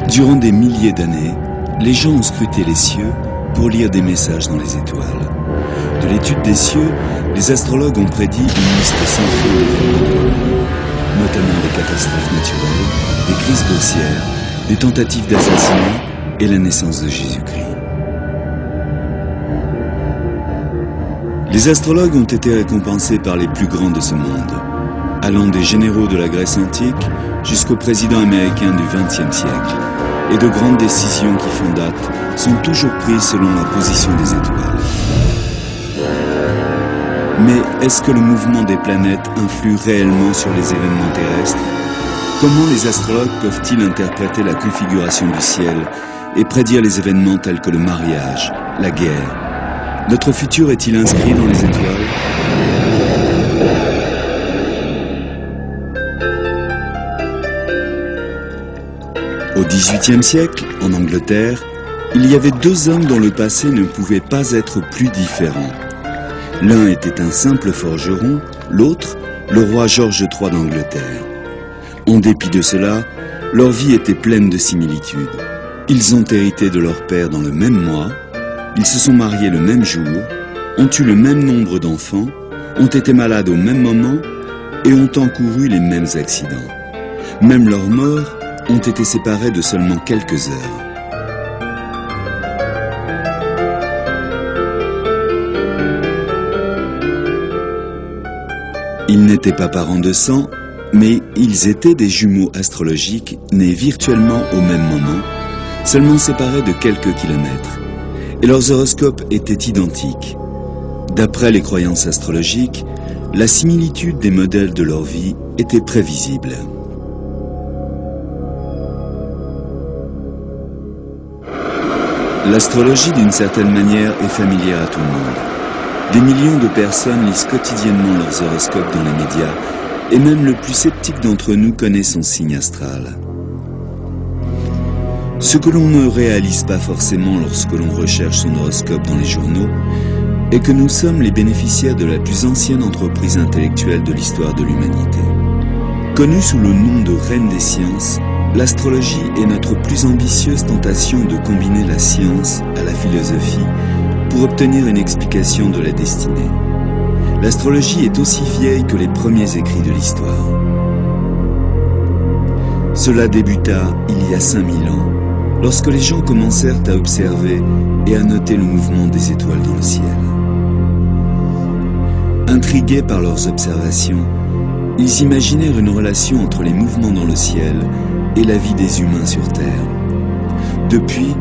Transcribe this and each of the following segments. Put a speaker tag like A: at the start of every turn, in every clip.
A: Durant des milliers d'années, les gens ont scruté les cieux pour lire des messages dans les étoiles. De l'étude des cieux, les astrologues ont prédit une liste sans fin d'événements, notamment des catastrophes naturelles, des crises boursières, des tentatives d'assassinat et la naissance de Jésus-Christ. Les astrologues ont été récompensés par les plus grands de ce monde, allant des généraux de la Grèce antique jusqu'aux présidents américains du XXe siècle. Et de grandes décisions qui font date sont toujours prises selon la position des étoiles. Mais est-ce que le mouvement des planètes influe réellement sur les événements terrestres? Comment les astrologues peuvent-ils interpréter la configuration du ciel et prédire les événements tels que le mariage, la guerre? Notre futur est-il inscrit dans les étoiles? Au XVIIIe siècle, en Angleterre, il y avait deux hommes dont le passé ne pouvait pas être plus différent. L'un était un simple forgeron, l'autre, le roi George III d'Angleterre. En dépit de cela, leur vie était pleine de similitudes. Ils ont hérité de leur père dans le même mois, ils se sont mariés le même jour, ont eu le même nombre d'enfants, ont été malades au même moment et ont encouru les mêmes accidents. Même leurs morts ont été séparés de seulement quelques heures. Ils n'étaient pas parents de sang, mais ils étaient des jumeaux astrologiques nés virtuellement au même moment, seulement séparés de quelques kilomètres. Et leurs horoscopes étaient identiques. D'après les croyances astrologiques, la similitude des modèles de leur vie était prévisible. L'astrologie, d'une certaine manière, est familière à tout le monde. Des millions de personnes lisent quotidiennement leurs horoscopes dans les médias, et même le plus sceptique d'entre nous connaît son signe astral. Ce que l'on ne réalise pas forcément lorsque l'on recherche son horoscope dans les journaux est que nous sommes les bénéficiaires de la plus ancienne entreprise intellectuelle de l'histoire de l'humanité. Connue sous le nom de reine des sciences, l'astrologie est notre plus ambitieuse tentation de combiner la science à la philosophie pour obtenir une explication de la destinée. L'astrologie est aussi vieille que les premiers écrits de l'histoire. Cela débuta il y a 5000 ans, lorsque les gens commencèrent à observer et à noter le mouvement des étoiles dans le ciel. Intrigués par leurs observations, ils imaginèrent une relation entre les mouvements dans le ciel et la vie des humains sur Terre. Depuis,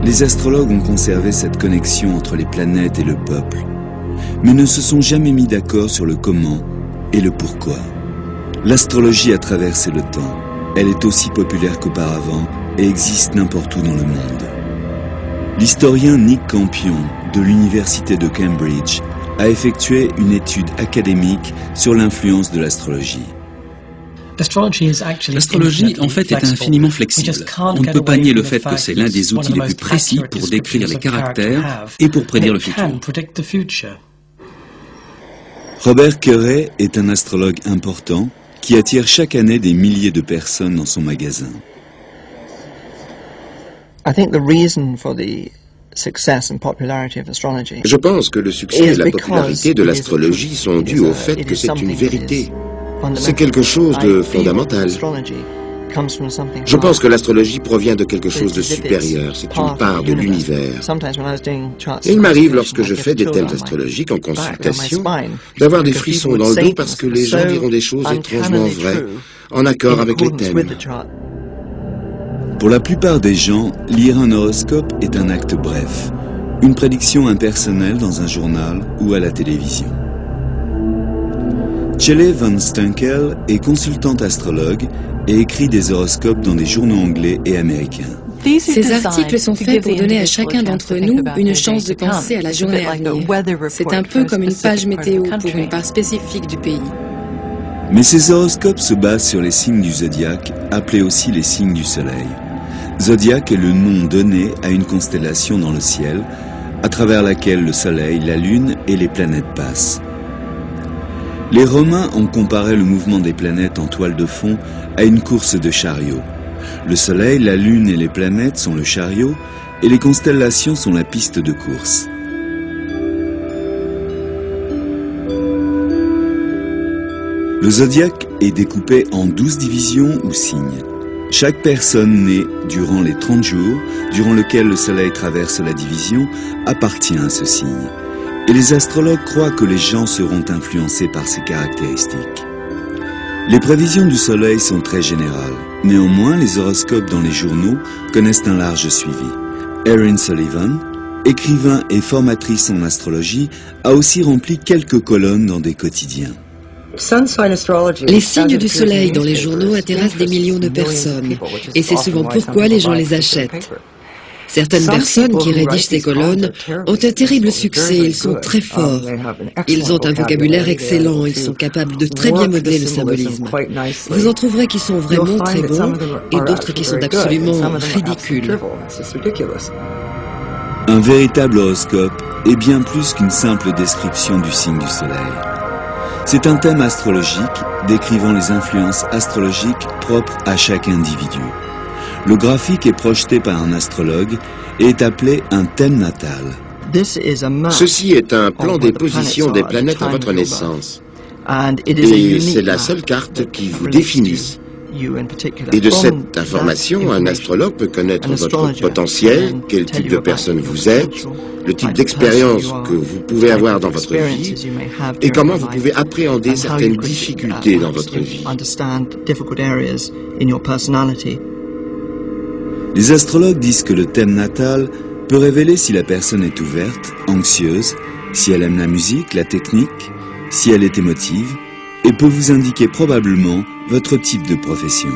A: les astrologues ont conservé cette connexion entre les planètes et le peuple, mais ne se sont jamais mis d'accord sur le comment et le pourquoi. L'astrologie a traversé le temps. Elle est aussi populaire qu'auparavant et existe n'importe où dans le monde. L'historien Nick Campion de l'université de Cambridge a effectué une étude académique sur l'influence de l'astrologie.
B: L'astrologie, en fait, est infiniment flexible. On ne peut pas nier le fait que c'est l'un des outils les plus précis pour décrire les caractères et pour prédire le futur.
A: Robert Curray est un astrologue important qui attire chaque année des milliers de personnes dans son magasin.
C: Je pense que le succès et la popularité de l'astrologie sont dus au fait que c'est une vérité. C'est quelque chose de fondamental. Je pense que l'astrologie provient de quelque chose de supérieur, c'est une part de l'univers. Et il m'arrive, lorsque je fais des thèmes astrologiques en consultation, d'avoir des frissons dans le dos parce que les gens diront des choses étrangement vraies, en accord avec les thèmes.
A: Pour la plupart des gens, lire un horoscope est un acte bref, une prédiction impersonnelle dans un journal ou à la télévision. Shelley Van Stunkel est consultante astrologue et écrit des horoscopes dans des journaux anglais et américains.
D: Ces articles sont faits pour donner à chacun d'entre nous une chance de penser à la journée à venir. C'est un peu comme une page météo pour une part spécifique du pays.
A: Mais ces horoscopes se basent sur les signes du zodiaque, appelés aussi les signes du soleil. Zodiaque est le nom donné à une constellation dans le ciel, à travers laquelle le soleil, la lune et les planètes passent. Les Romains ont comparé le mouvement des planètes en toile de fond à une course de chariot. Le soleil, la lune et les planètes sont le chariot et les constellations sont la piste de course. Le zodiaque est découpé en 12 divisions ou signes. Chaque personne née durant les 30 jours, durant lesquels le soleil traverse la division, appartient à ce signe. Et les astrologues croient que les gens seront influencés par ces caractéristiques. Les prévisions du soleil sont très générales. Néanmoins, les horoscopes dans les journaux connaissent un large suivi. Erin Sullivan, écrivain et formatrice en astrologie, a aussi rempli quelques colonnes dans des quotidiens.
D: Les signes du soleil dans les journaux intéressent des millions de personnes, et c'est souvent pourquoi les gens les achètent. Certaines personnes qui rédigent ces colonnes ont un terrible succès, ils sont très forts. Ils ont un vocabulaire excellent, ils sont capables de très bien modeler le symbolisme. Vous en trouverez qui sont vraiment très bons et d'autres qui sont absolument ridicules.
A: Un véritable horoscope est bien plus qu'une simple description du signe du soleil. C'est un thème astrologique décrivant les influences astrologiques propres à chaque individu. Le graphique est projeté par un astrologue et est appelé un thème natal.
C: Ceci est un plan des positions des planètes à votre naissance. Et c'est la seule carte qui vous définit. Et de cette information, un astrologue peut connaître votre potentiel, quel type de personne vous êtes, le type d'expérience que vous pouvez avoir dans votre vie et comment vous pouvez appréhender certaines difficultés dans votre vie.
A: Les astrologues disent que le thème natal peut révéler si la personne est ouverte, anxieuse, si elle aime la musique, la technique, si elle est émotive, et peut vous indiquer probablement votre type de profession.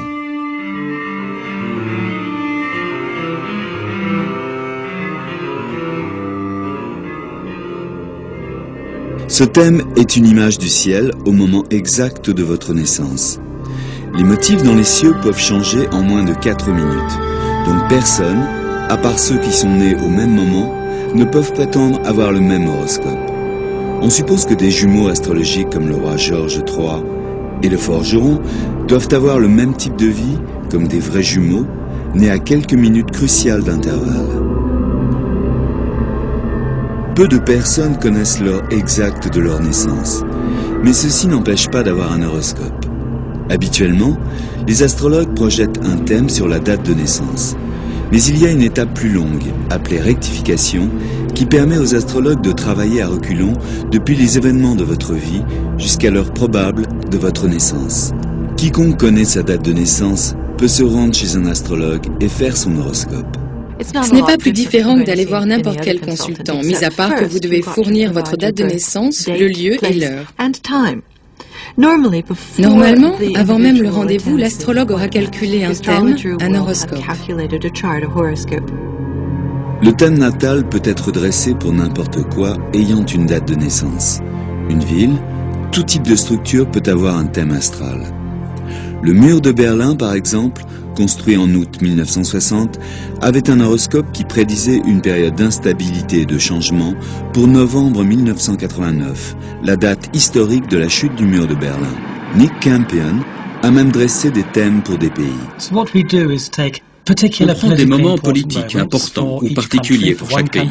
A: Ce thème est une image du ciel au moment exact de votre naissance. Les motifs dans les cieux peuvent changer en moins de 4 minutes. Donc personne, à part ceux qui sont nés au même moment, ne peuvent prétendre avoir le même horoscope. On suppose que des jumeaux astrologiques comme le roi George III et le forgeron doivent avoir le même type de vie, comme des vrais jumeaux, nés à quelques minutes cruciales d'intervalle. Peu de personnes connaissent l'heure exacte de leur naissance, mais ceci n'empêche pas d'avoir un horoscope. Habituellement, les astrologues projettent un thème sur la date de naissance. Mais il y a une étape plus longue, appelée rectification, qui permet aux astrologues de travailler à reculons depuis les événements de votre vie jusqu'à l'heure probable de votre naissance. Quiconque connaît sa date de naissance peut se rendre chez un astrologue et faire son horoscope.
D: Ce n'est pas plus différent que d'aller voir n'importe quel consultant, mis à part que vous devez fournir votre date de naissance, le lieu et l'heure. Normalement, avant même le rendez-vous, l'astrologue aura calculé un thème, un horoscope.
A: Le thème natal peut être dressé pour n'importe quoi ayant une date de naissance. Une ville, tout type de structure peut avoir un thème astral. Le mur de Berlin, par exemple, construit en août 1960, avait un horoscope qui prédisait une période d'instabilité et de changement pour novembre 1989, la date historique de la chute du mur de Berlin. Nick Campion a même dressé des thèmes pour des pays.
B: On prend des moments politiques importants ou particuliers pour chaque pays.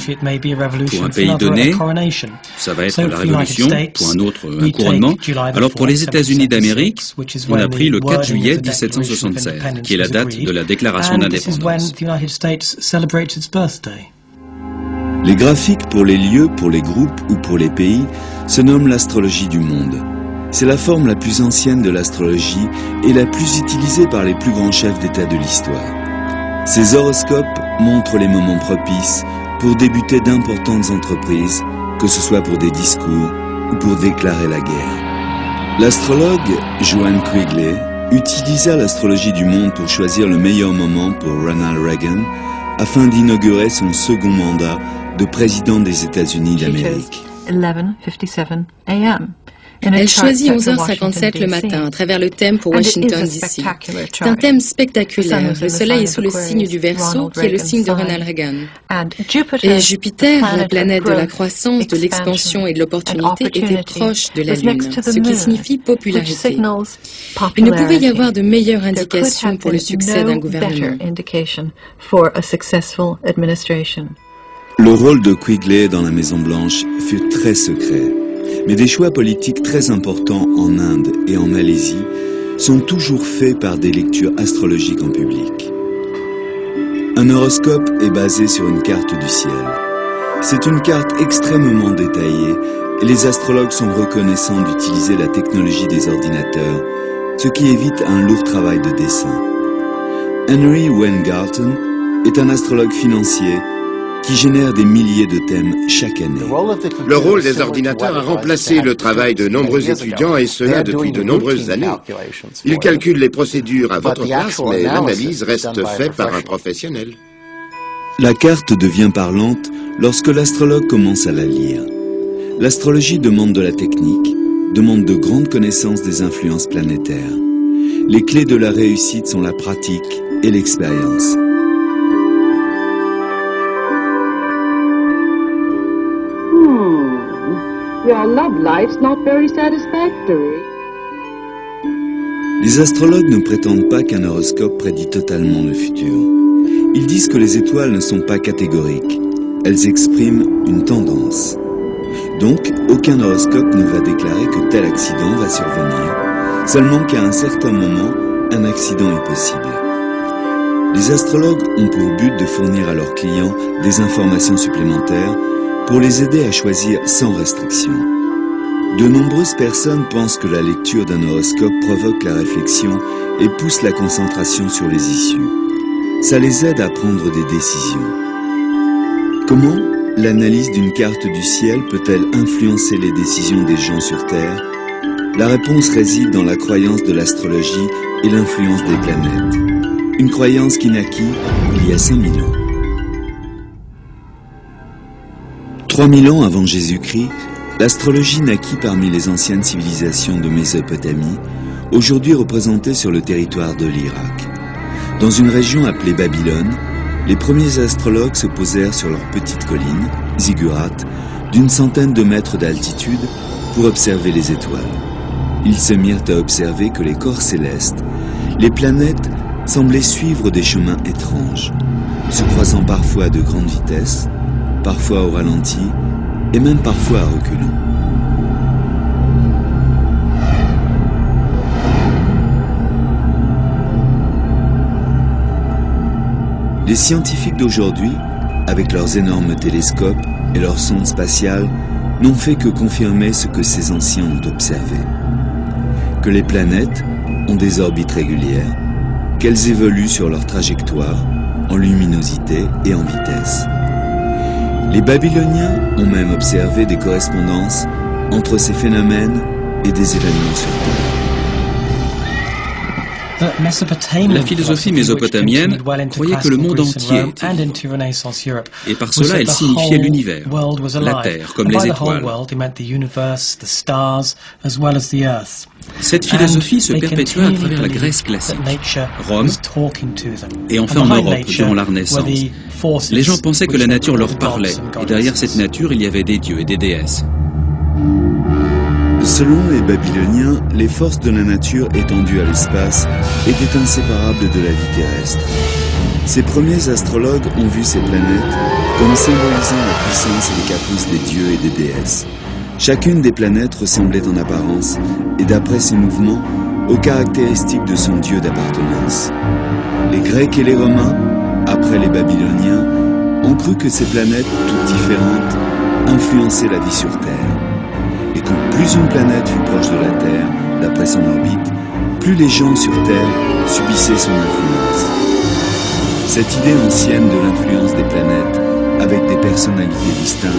B: Pour un pays donné, ça va être la Révolution, pour un autre, un couronnement. Alors pour les États-Unis d'Amérique, on a pris le 4 juillet 1776, qui est la date de la déclaration d'indépendance.
A: Les graphiques pour les lieux, pour les groupes ou pour les pays se nomment l'astrologie du monde. C'est la forme la plus ancienne de l'astrologie et la plus utilisée par les plus grands chefs d'État de l'histoire. Ces horoscopes montrent les moments propices pour débuter d'importantes entreprises, que ce soit pour des discours ou pour déclarer la guerre. L'astrologue Joanne Quigley utilisa l'astrologie du monde pour choisir le meilleur moment pour Ronald Reagan afin d'inaugurer son second mandat de président des États-Unis d'Amérique.
D: Elle choisit 11h57 le matin à travers le thème pour Washington, D.C. C'est un thème spectaculaire. Le Soleil est sous le signe du Verseau, qui est le signe de Ronald Reagan. Et Jupiter, la planète de la croissance, de l'expansion et de l'opportunité, était proche de la Lune, ce qui signifie popularité. Il ne pouvait y avoir de meilleure indication pour le succès d'un gouvernement.
A: Le rôle de Quigley dans la Maison-Blanche fut très secret. Mais des choix politiques très importants en Inde et en Malaisie sont toujours faits par des lectures astrologiques en public. Un horoscope est basé sur une carte du ciel. C'est une carte extrêmement détaillée et les astrologues sont reconnaissants d'utiliser la technologie des ordinateurs, ce qui évite un lourd travail de dessin. Henry Weingarten est un astrologue financier qui génère des milliers de thèmes chaque année.
C: Le rôle des ordinateurs a remplacé le travail de nombreux étudiants et cela depuis de nombreuses années. Ils calculent les procédures à votre place, mais l'analyse reste faite par un professionnel.
A: La carte devient parlante lorsque l'astrologue commence à la lire. L'astrologie demande de la technique, demande de grandes connaissances des influences planétaires. Les clés de la réussite sont la pratique et l'expérience.
E: Your love life's not very satisfactory.
A: Les astrologues ne prétendent pas qu'un horoscope prédit totalement le futur. Ils disent que les étoiles ne sont pas catégoriques. Elles expriment une tendance. Donc, aucun horoscope ne va déclarer que tel accident va survenir, seulement qu'à un certain moment, un accident est possible. Les astrologues ont pour but de fournir à leurs clients des informations supplémentaires pour les aider à choisir sans restriction. De nombreuses personnes pensent que la lecture d'un horoscope provoque la réflexion et pousse la concentration sur les issues. Ça les aide à prendre des décisions. Comment l'analyse d'une carte du ciel peut-elle influencer les décisions des gens sur Terre? La réponse réside dans la croyance de l'astrologie et l'influence des planètes. Une croyance qui naquit il y a 5000 ans. 3000 ans avant Jésus-Christ, l'astrologie naquit parmi les anciennes civilisations de Mésopotamie, aujourd'hui représentées sur le territoire de l'Irak. Dans une région appelée Babylone, les premiers astrologues se posèrent sur leur petite colline, Ziggurat, d'une centaine de mètres d'altitude pour observer les étoiles. Ils se mirent à observer que les corps célestes, les planètes, semblaient suivre des chemins étranges, se croisant parfois à de grandes vitesses, parfois au ralenti, et même parfois à reculons. Les scientifiques d'aujourd'hui, avec leurs énormes télescopes et leurs sondes spatiales, n'ont fait que confirmer ce que ces anciens ont observé. Que les planètes ont des orbites régulières, qu'elles évoluent sur leur trajectoire, en luminosité et en vitesse. Les Babyloniens ont même observé des correspondances entre ces phénomènes et des événements sur
B: Terre. La philosophie mésopotamienne croyait que le monde entier était vivant. Et par cela, elle signifiait l'univers, la Terre, comme les étoiles. Cette philosophie se perpétua à travers la Grèce classique, Rome, et enfin en Europe durant la Renaissance. Les gens pensaient que la nature leur parlait, et derrière cette nature, il y avait des dieux et des déesses.
A: Selon les Babyloniens, les forces de la nature étendues à l'espace étaient inséparables de la vie terrestre. Ces premiers astrologues ont vu ces planètes comme symbolisant la puissance et les caprices des dieux et des déesses. Chacune des planètes ressemblait en apparence, et d'après ses mouvements, aux caractéristiques de son dieu d'appartenance. Les Grecs et les Romains, après les Babyloniens, ont cru que ces planètes, toutes différentes, influençaient la vie sur Terre. Et que plus une planète fut proche de la Terre, d'après son orbite, plus les gens sur Terre subissaient son influence. Cette idée ancienne de l'influence des planètes, avec des personnalités distinctes,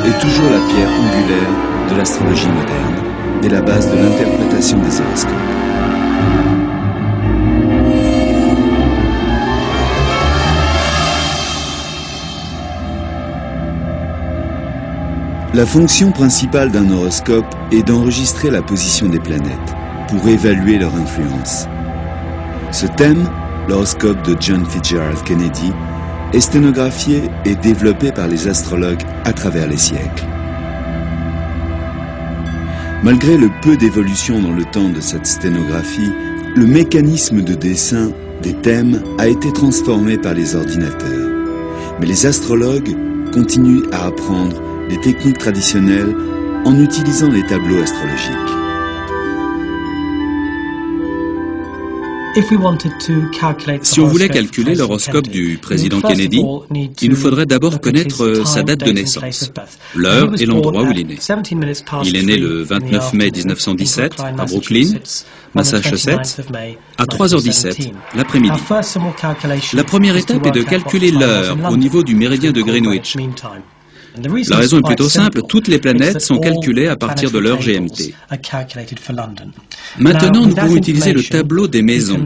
A: est toujours la pierre angulaire de l'astrologie moderne. est la base de l'interprétation des horoscopes. La fonction principale d'un horoscope est d'enregistrer la position des planètes pour évaluer leur influence. Ce thème, l'horoscope de John Fitzgerald Kennedy, est sténographié et développé par les astrologues à travers les siècles. Malgré le peu d'évolution dans le temps de cette sténographie, le mécanisme de dessin des thèmes a été transformé par les ordinateurs. Mais les astrologues continuent à apprendre les techniques traditionnelles en utilisant les tableaux astrologiques.
B: Si on voulait calculer l'horoscope du président Kennedy, il nous faudrait d'abord connaître sa date de naissance, l'heure et l'endroit où il est né. Il est né le 29 mai 1917 à Brooklyn, Massachusetts, à 3h17 l'après-midi. La première étape est de calculer l'heure au niveau du méridien de Greenwich. La raison est plutôt simple, toutes les planètes sont calculées à partir de l'heure GMT. Maintenant, nous pouvons utiliser le tableau des maisons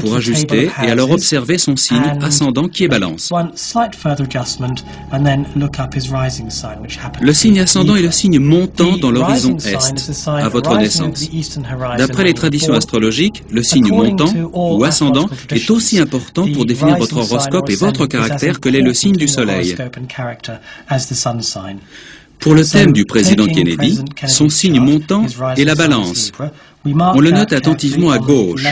B: pour ajuster et alors observer son signe ascendant qui est Balance. Le signe ascendant est le signe montant dans l'horizon Est, à votre naissance. D'après les traditions astrologiques, le signe montant ou ascendant est aussi important pour définir votre horoscope et votre caractère que l'est le signe du Soleil. Pour le thème du président Kennedy, son signe montant est la Balance. On le note attentivement à gauche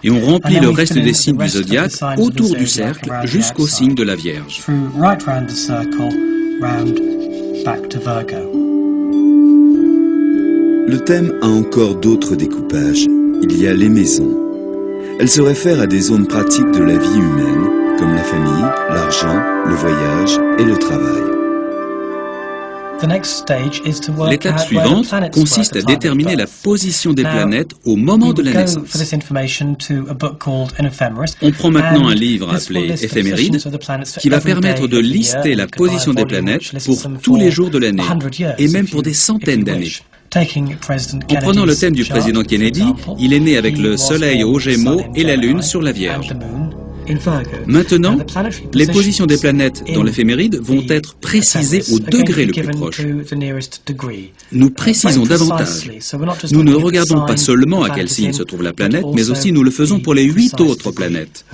B: et on remplit le reste des signes du zodiaque autour du cercle jusqu'au signe de la Vierge.
A: Le thème a encore d'autres découpages. Il y a les maisons. Elles se réfèrent à des zones pratiques de la vie humaine, comme la famille, l'argent, le voyage et le travail.
B: L'étape suivante consiste à déterminer la position des planètes au moment de la naissance. On prend maintenant un livre appelé Éphéméride qui va permettre de lister la position des planètes pour tous les jours de l'année et même pour des centaines d'années. En prenant le thème du président Kennedy, il est né avec le Soleil aux Gémeaux et la Lune sur la Vierge. Maintenant, les positions des planètes dans l'éphéméride vont être précisées au degré le plus proche. Nous précisons davantage. Nous ne regardons pas seulement à quel signe se trouve la planète, mais aussi nous le faisons pour les 8 autres planètes.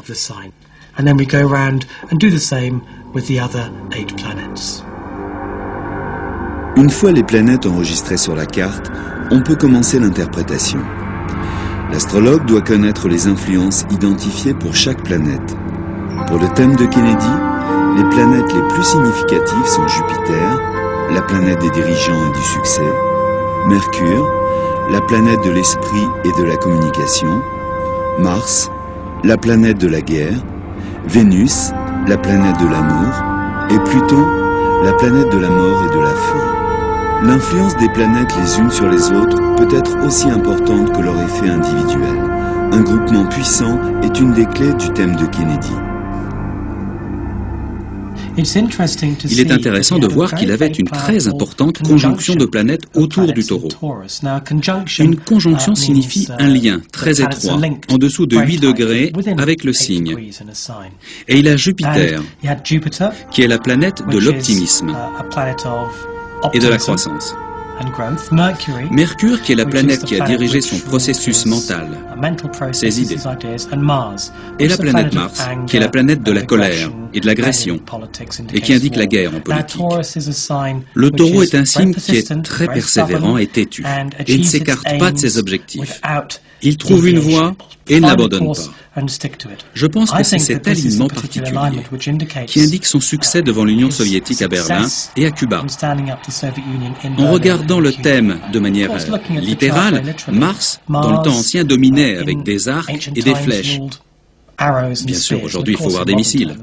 A: Une fois les planètes enregistrées sur la carte, on peut commencer l'interprétation. L'astrologue doit connaître les influences identifiées pour chaque planète. Pour le thème de Kennedy, les planètes les plus significatives sont Jupiter, la planète des dirigeants et du succès, Mercure, la planète de l'esprit et de la communication, Mars, la planète de la guerre, Vénus, la planète de l'amour, et Pluton, la planète de la mort et de la fin. L'influence des planètes les unes sur les autres peut être aussi importante que leur effet individuel. Un groupement puissant est une des clés du thème de Kennedy.
B: Il est intéressant de voir qu'il avait une très importante conjonction de planètes autour du Taureau. Une conjonction signifie un lien très étroit, en dessous de 8 degrés, avec le signe. Et il a Jupiter, qui est la planète de l'optimisme et de la croissance. Mercure, qui est la planète qui a dirigé son processus mental, ses idées. Et la planète Mars, qui est la planète de la colère et de l'agression, et qui indique la guerre en politique. Le Taureau est un signe qui est très persévérant et têtu, et ne s'écarte pas de ses objectifs. Il trouve une voie et ne l'abandonne pas. Je pense que c'est cet alignement particulier qui indique son succès devant l'Union soviétique à Berlin et à Cuba. En regardant le thème de manière littérale, Mars, dans le temps ancien, dominait avec des arcs et des flèches. Bien sûr, aujourd'hui, il faut voir des missiles.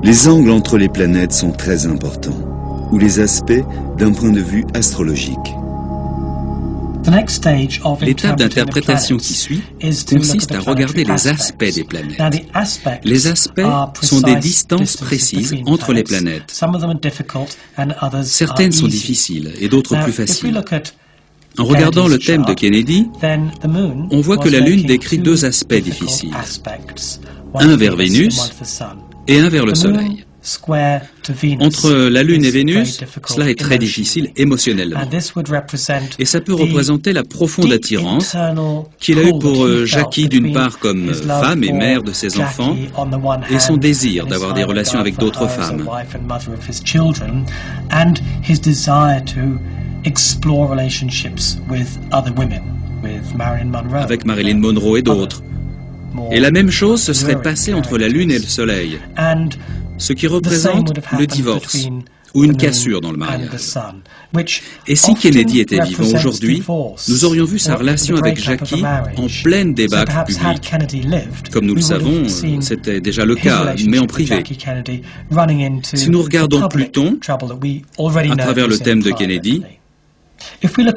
A: Les angles entre les planètes sont très importants, ou les aspects d'un point de vue astrologique.
B: L'étape d'interprétation qui suit consiste à regarder les aspects des planètes. Les aspects sont des distances précises entre les planètes. Certaines sont difficiles et d'autres plus faciles. En regardant le thème de Kennedy, on voit que la Lune décrit deux aspects difficiles. Un vers Vénus et un vers le Soleil. Entre la Lune et Vénus, cela est très difficile émotionnellement. Et ça peut représenter la profonde attirance qu'il a eue pour Jackie d'une part comme femme et mère de ses enfants et son désir d'avoir des relations avec d'autres femmes. Avec Marilyn Monroe et d'autres. Et la même chose se serait passée entre la Lune et le Soleil, ce qui représente le divorce ou une cassure dans le mariage. Et si Kennedy était vivant aujourd'hui, nous aurions vu sa relation avec Jackie en pleine débâcle publique. Comme nous le savons, c'était déjà le cas, mais en privé. Si nous regardons Pluton, à travers le thème de Kennedy,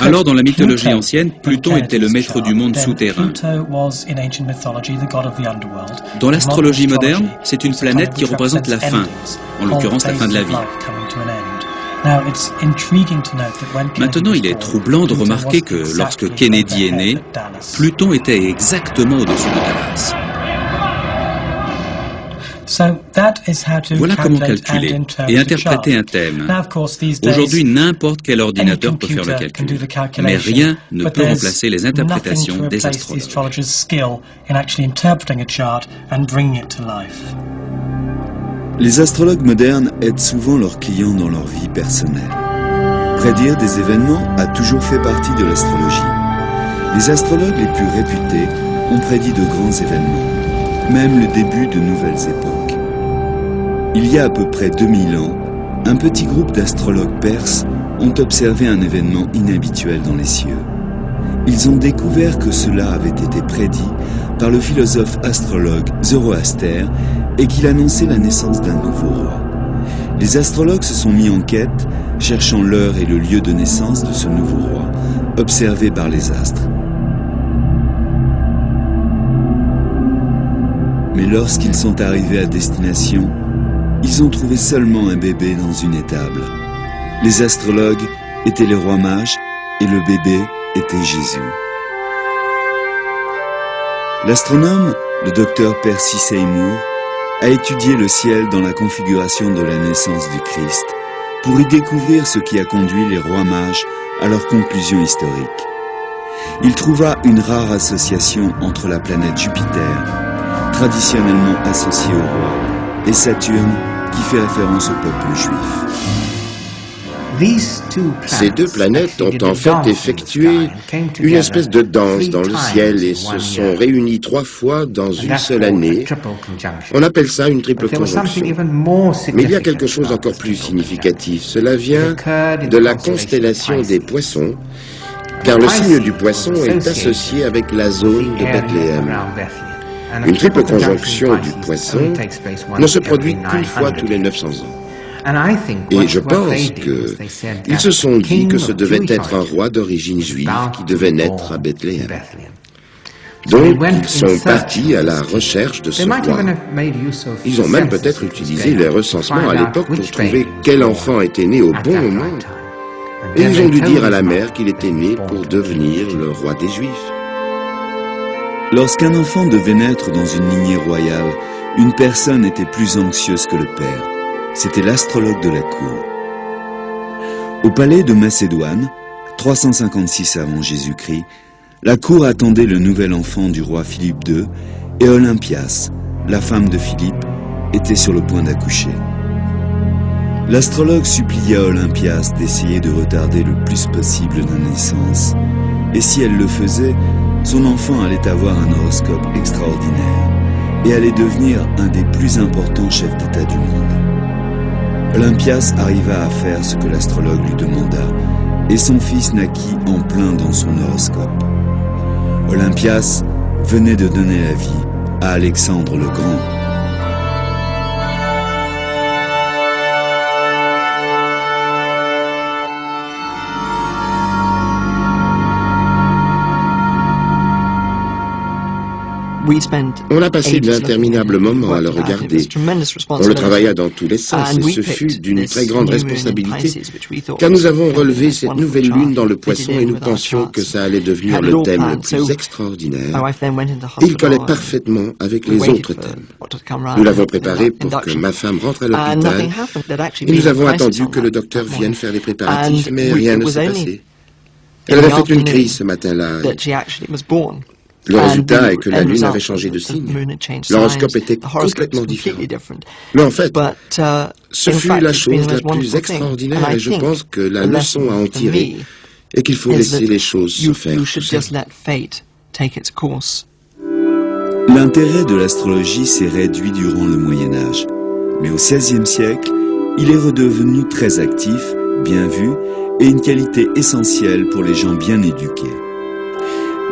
B: alors dans la mythologie ancienne, Pluton était le maître du monde souterrain. Dans l'astrologie moderne, c'est une planète qui représente la fin, en l'occurrence la fin de la vie. Maintenant, il est troublant de remarquer que lorsque Kennedy est né, Pluton était exactement au-dessus de Dallas. Voilà comment calculer et interpréter un thème. Aujourd'hui, n'importe quel ordinateur peut faire le calcul, mais rien ne peut remplacer les interprétations des astrologues.
A: Les astrologues modernes aident souvent leurs clients dans leur vie personnelle. Prédire des événements a toujours fait partie de l'astrologie. Les astrologues les plus réputés ont prédit de grands événements, même le début de nouvelles époques. Il y a à peu près 2000 ans, un petit groupe d'astrologues perses ont observé un événement inhabituel dans les cieux. Ils ont découvert que cela avait été prédit par le philosophe astrologue Zoroaster et qu'il annonçait la naissance d'un nouveau roi. Les astrologues se sont mis en quête, cherchant l'heure et le lieu de naissance de ce nouveau roi, observé par les astres. Mais lorsqu'ils sont arrivés à destination, ils ont trouvé seulement un bébé dans une étable. Les astrologues étaient les rois mages et le bébé était Jésus. L'astronome, le docteur Percy Seymour, a étudié le ciel dans la configuration de la naissance du Christ pour y découvrir ce qui a conduit les rois mages à leur conclusion historique. Il trouva une rare association entre la planète Jupiter, traditionnellement associée au roi, et Saturne, qui fait référence au peuple juif.
C: Ces deux planètes ont en fait effectué une espèce de danse dans le ciel et se sont réunies 3 fois dans une seule année. On appelle ça une triple conjonction. Mais il y a quelque chose d'encore plus significatif. Cela vient de la constellation des Poissons, car le signe du Poisson est associé avec la zone de Bethléem. Une triple conjonction du Poisson ne se produit qu'une fois tous les 900 ans. Et je pense qu'ils se sont dit que ce devait être un roi d'origine juive qui devait naître à Bethléem. Donc, ils sont partis à la recherche de ce roi. Ils ont même peut-être utilisé les recensements à l'époque pour trouver quel enfant était né au bon moment. Et ils ont dû dire à la mère qu'il était né pour devenir le roi des Juifs.
A: Lorsqu'un enfant devait naître dans une lignée royale, une personne était plus anxieuse que le père. C'était l'astrologue de la cour. Au palais de Macédoine, 356 avant Jésus-Christ, la cour attendait le nouvel enfant du roi Philippe II et Olympias, la femme de Philippe, était sur le point d'accoucher. L'astrologue supplia Olympias d'essayer de retarder le plus possible la naissance. Et si elle le faisait, son enfant allait avoir un horoscope extraordinaire et allait devenir un des plus importants chefs d'État du monde. Olympias arriva à faire ce que l'astrologue lui demanda, et son fils naquit en plein dans son horoscope. Olympias venait de donner la vie à Alexandre le Grand.
C: On a passé d'interminables moments à le regarder. On le travailla dans tous les sens et ce fut d'une très grande responsabilité, car nous avons relevé cette nouvelle lune dans le Poisson et nous pensions que ça allait devenir le thème le plus extraordinaire. Il collait parfaitement avec les autres thèmes. Nous l'avons préparé pour que ma femme rentre à l'hôpital et nous avons attendu que le docteur vienne faire les préparatifs, mais rien ne s'est passé. Elle avait fait une crise ce matin-là. Le résultat est que la Lune avait changé de signe. L'horoscope était complètement différent. Mais en fait, ce fut la chose la plus extraordinaire et je pense que la leçon à en tirer est qu'il faut laisser les choses se faire tout seul.
A: L'intérêt de l'astrologie s'est réduit durant le Moyen-Âge, mais au XVIe siècle, il est redevenu très actif, bien vu et une qualité essentielle pour les gens bien éduqués.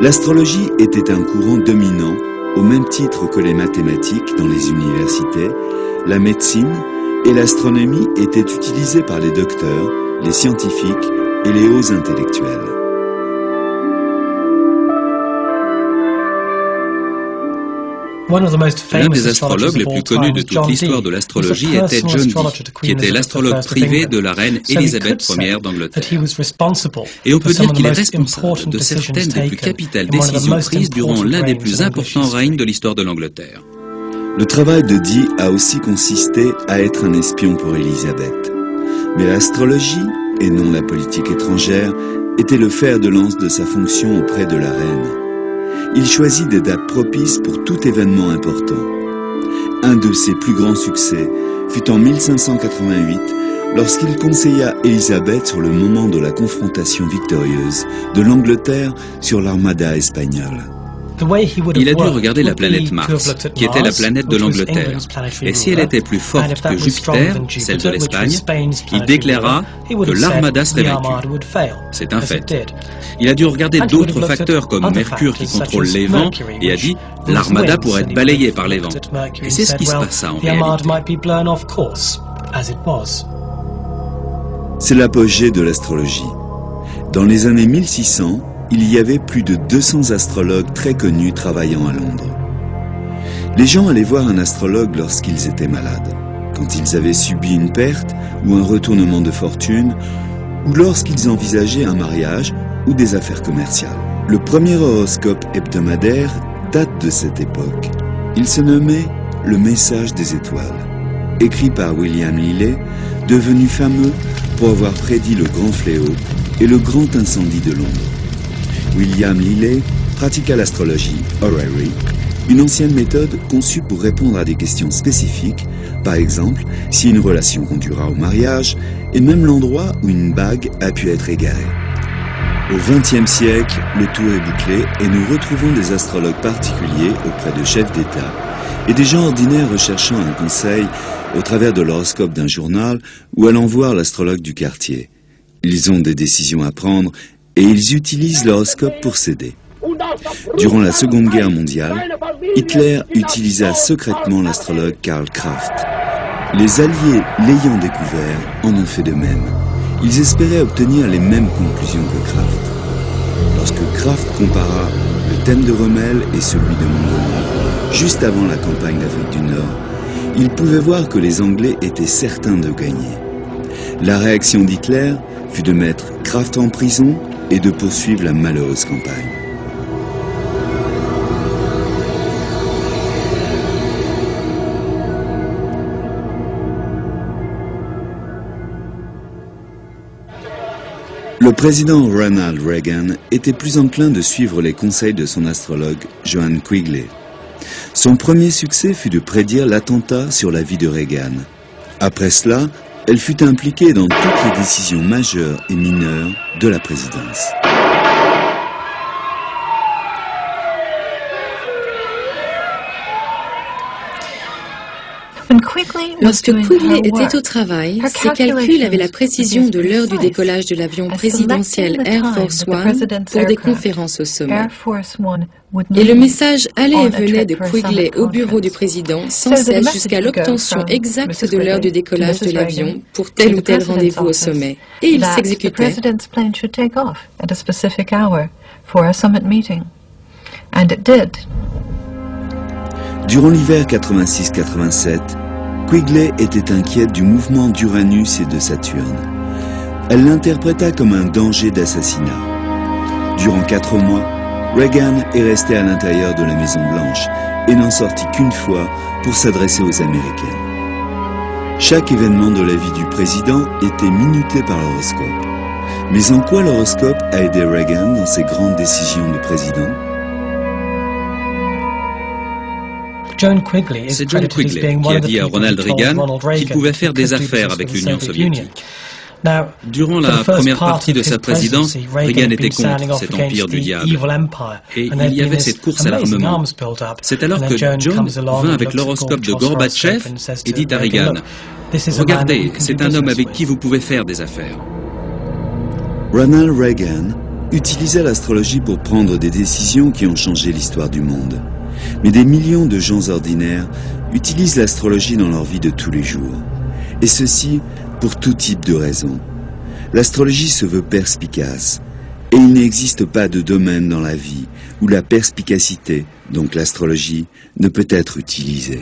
A: L'astrologie était un courant dominant, au même titre que les mathématiques dans les universités, la médecine et l'astronomie étaient utilisées par les docteurs, les scientifiques et les hauts intellectuels.
B: L'un des astrologues les plus connus de toute l'histoire de l'astrologie était John Dee, qui était l'astrologue privé de la reine Élisabeth Ier d'Angleterre. Et on peut dire qu'il est responsable de certaines des plus capitales décisions prises durant l'un des plus importants règnes de l'histoire de l'Angleterre.
A: Le travail de Dee a aussi consisté à être un espion pour Élisabeth. Mais l'astrologie, et non la politique étrangère, était le fer de lance de sa fonction auprès de la reine. Il choisit des dates propices pour tout événement important. Un de ses plus grands succès fut en 1588, lorsqu'il conseilla Élisabeth sur le moment de la confrontation victorieuse de l'Angleterre sur l'armada espagnole.
B: Il a dû regarder la planète Mars, qui était la planète de l'Angleterre. Et si elle était plus forte que Jupiter, celle de l'Espagne, il déclara que l'armada serait vaincue. C'est un fait. Il a dû regarder d'autres facteurs comme Mercure qui contrôle les vents et a dit « l'armada pourrait être balayée par les vents ». Et c'est ce qui se passa en réalité.
A: C'est l'apogée de l'astrologie. Dans les années 1600, il y avait plus de 200 astrologues très connus travaillant à Londres. Les gens allaient voir un astrologue lorsqu'ils étaient malades, quand ils avaient subi une perte ou un retournement de fortune, ou lorsqu'ils envisageaient un mariage ou des affaires commerciales. Le premier horoscope hebdomadaire date de cette époque. Il se nommait « Le message des étoiles », écrit par William Lilly, devenu fameux pour avoir prédit le grand fléau et le grand incendie de Londres. William Lilly pratiqua l'astrologie, orrery, une ancienne méthode conçue pour répondre à des questions spécifiques, par exemple si une relation conduira au mariage, et même l'endroit où une bague a pu être égarée. Au XXe siècle, le tour est bouclé et nous retrouvons des astrologues particuliers auprès de chefs d'État et des gens ordinaires recherchant un conseil au travers de l'horoscope d'un journal ou allant voir l'astrologue du quartier. Ils ont des décisions à prendre et ils utilisent l'horoscope pour s'aider. Durant la Seconde Guerre mondiale, Hitler utilisa secrètement l'astrologue Karl Kraft. Les Alliés, l'ayant découvert, en ont fait de même. Ils espéraient obtenir les mêmes conclusions que Kraft. Lorsque Kraft compara le thème de Rommel et celui de Montgomery, juste avant la campagne d'Afrique du Nord, il pouvait voir que les Anglais étaient certains de gagner. La réaction d'Hitler fut de mettre Kraft en prison et de poursuivre la malheureuse campagne. Le président Ronald Reagan était plus enclin de suivre les conseils de son astrologue Johann Quigley. Son premier succès fut de prédire l'attentat sur la vie de Reagan. Après cela, elle fut impliquée dans toutes les décisions majeures et mineures de la présidence.
D: Lorsque Quigley était au travail, ses calculs avaient la précision de l'heure du décollage de l'avion présidentiel Air Force One pour des conférences au sommet. Et le message allait et venait de Quigley au bureau du président sans cesse jusqu'à l'obtention exacte de l'heure du décollage de l'avion pour tel ou tel rendez-vous au sommet. Et il s'exécutait.
A: Durant l'hiver 86-87, Quigley était inquiète du mouvement d'Uranus et de Saturne. Elle l'interpréta comme un danger d'assassinat. Durant 4 mois, Reagan est resté à l'intérieur de la Maison-Blanche et n'en sortit qu'une fois pour s'adresser aux Américains. Chaque événement de la vie du président était minuté par l'horoscope. Mais en quoi l'horoscope a aidé Reagan dans ses grandes décisions de président?
B: C'est John Quigley qui a dit à Ronald Reagan qu'il pouvait faire des affaires avec l'Union soviétique. Durant la première partie de sa présidence, Reagan était contre cet empire du diable. Et il y avait cette course à l'armement. C'est alors que John vint avec l'horoscope de Gorbatchev et dit à Reagan « Regardez, c'est un homme avec qui vous pouvez faire des affaires. »
A: Ronald Reagan utilisait l'astrologie pour prendre des décisions qui ont changé l'histoire du monde. Mais des millions de gens ordinaires utilisent l'astrologie dans leur vie de tous les jours. Et ceci pour tout type de raisons. L'astrologie se veut perspicace. Et il n'existe pas de domaine dans la vie où la perspicacité, donc l'astrologie, ne peut être utilisée.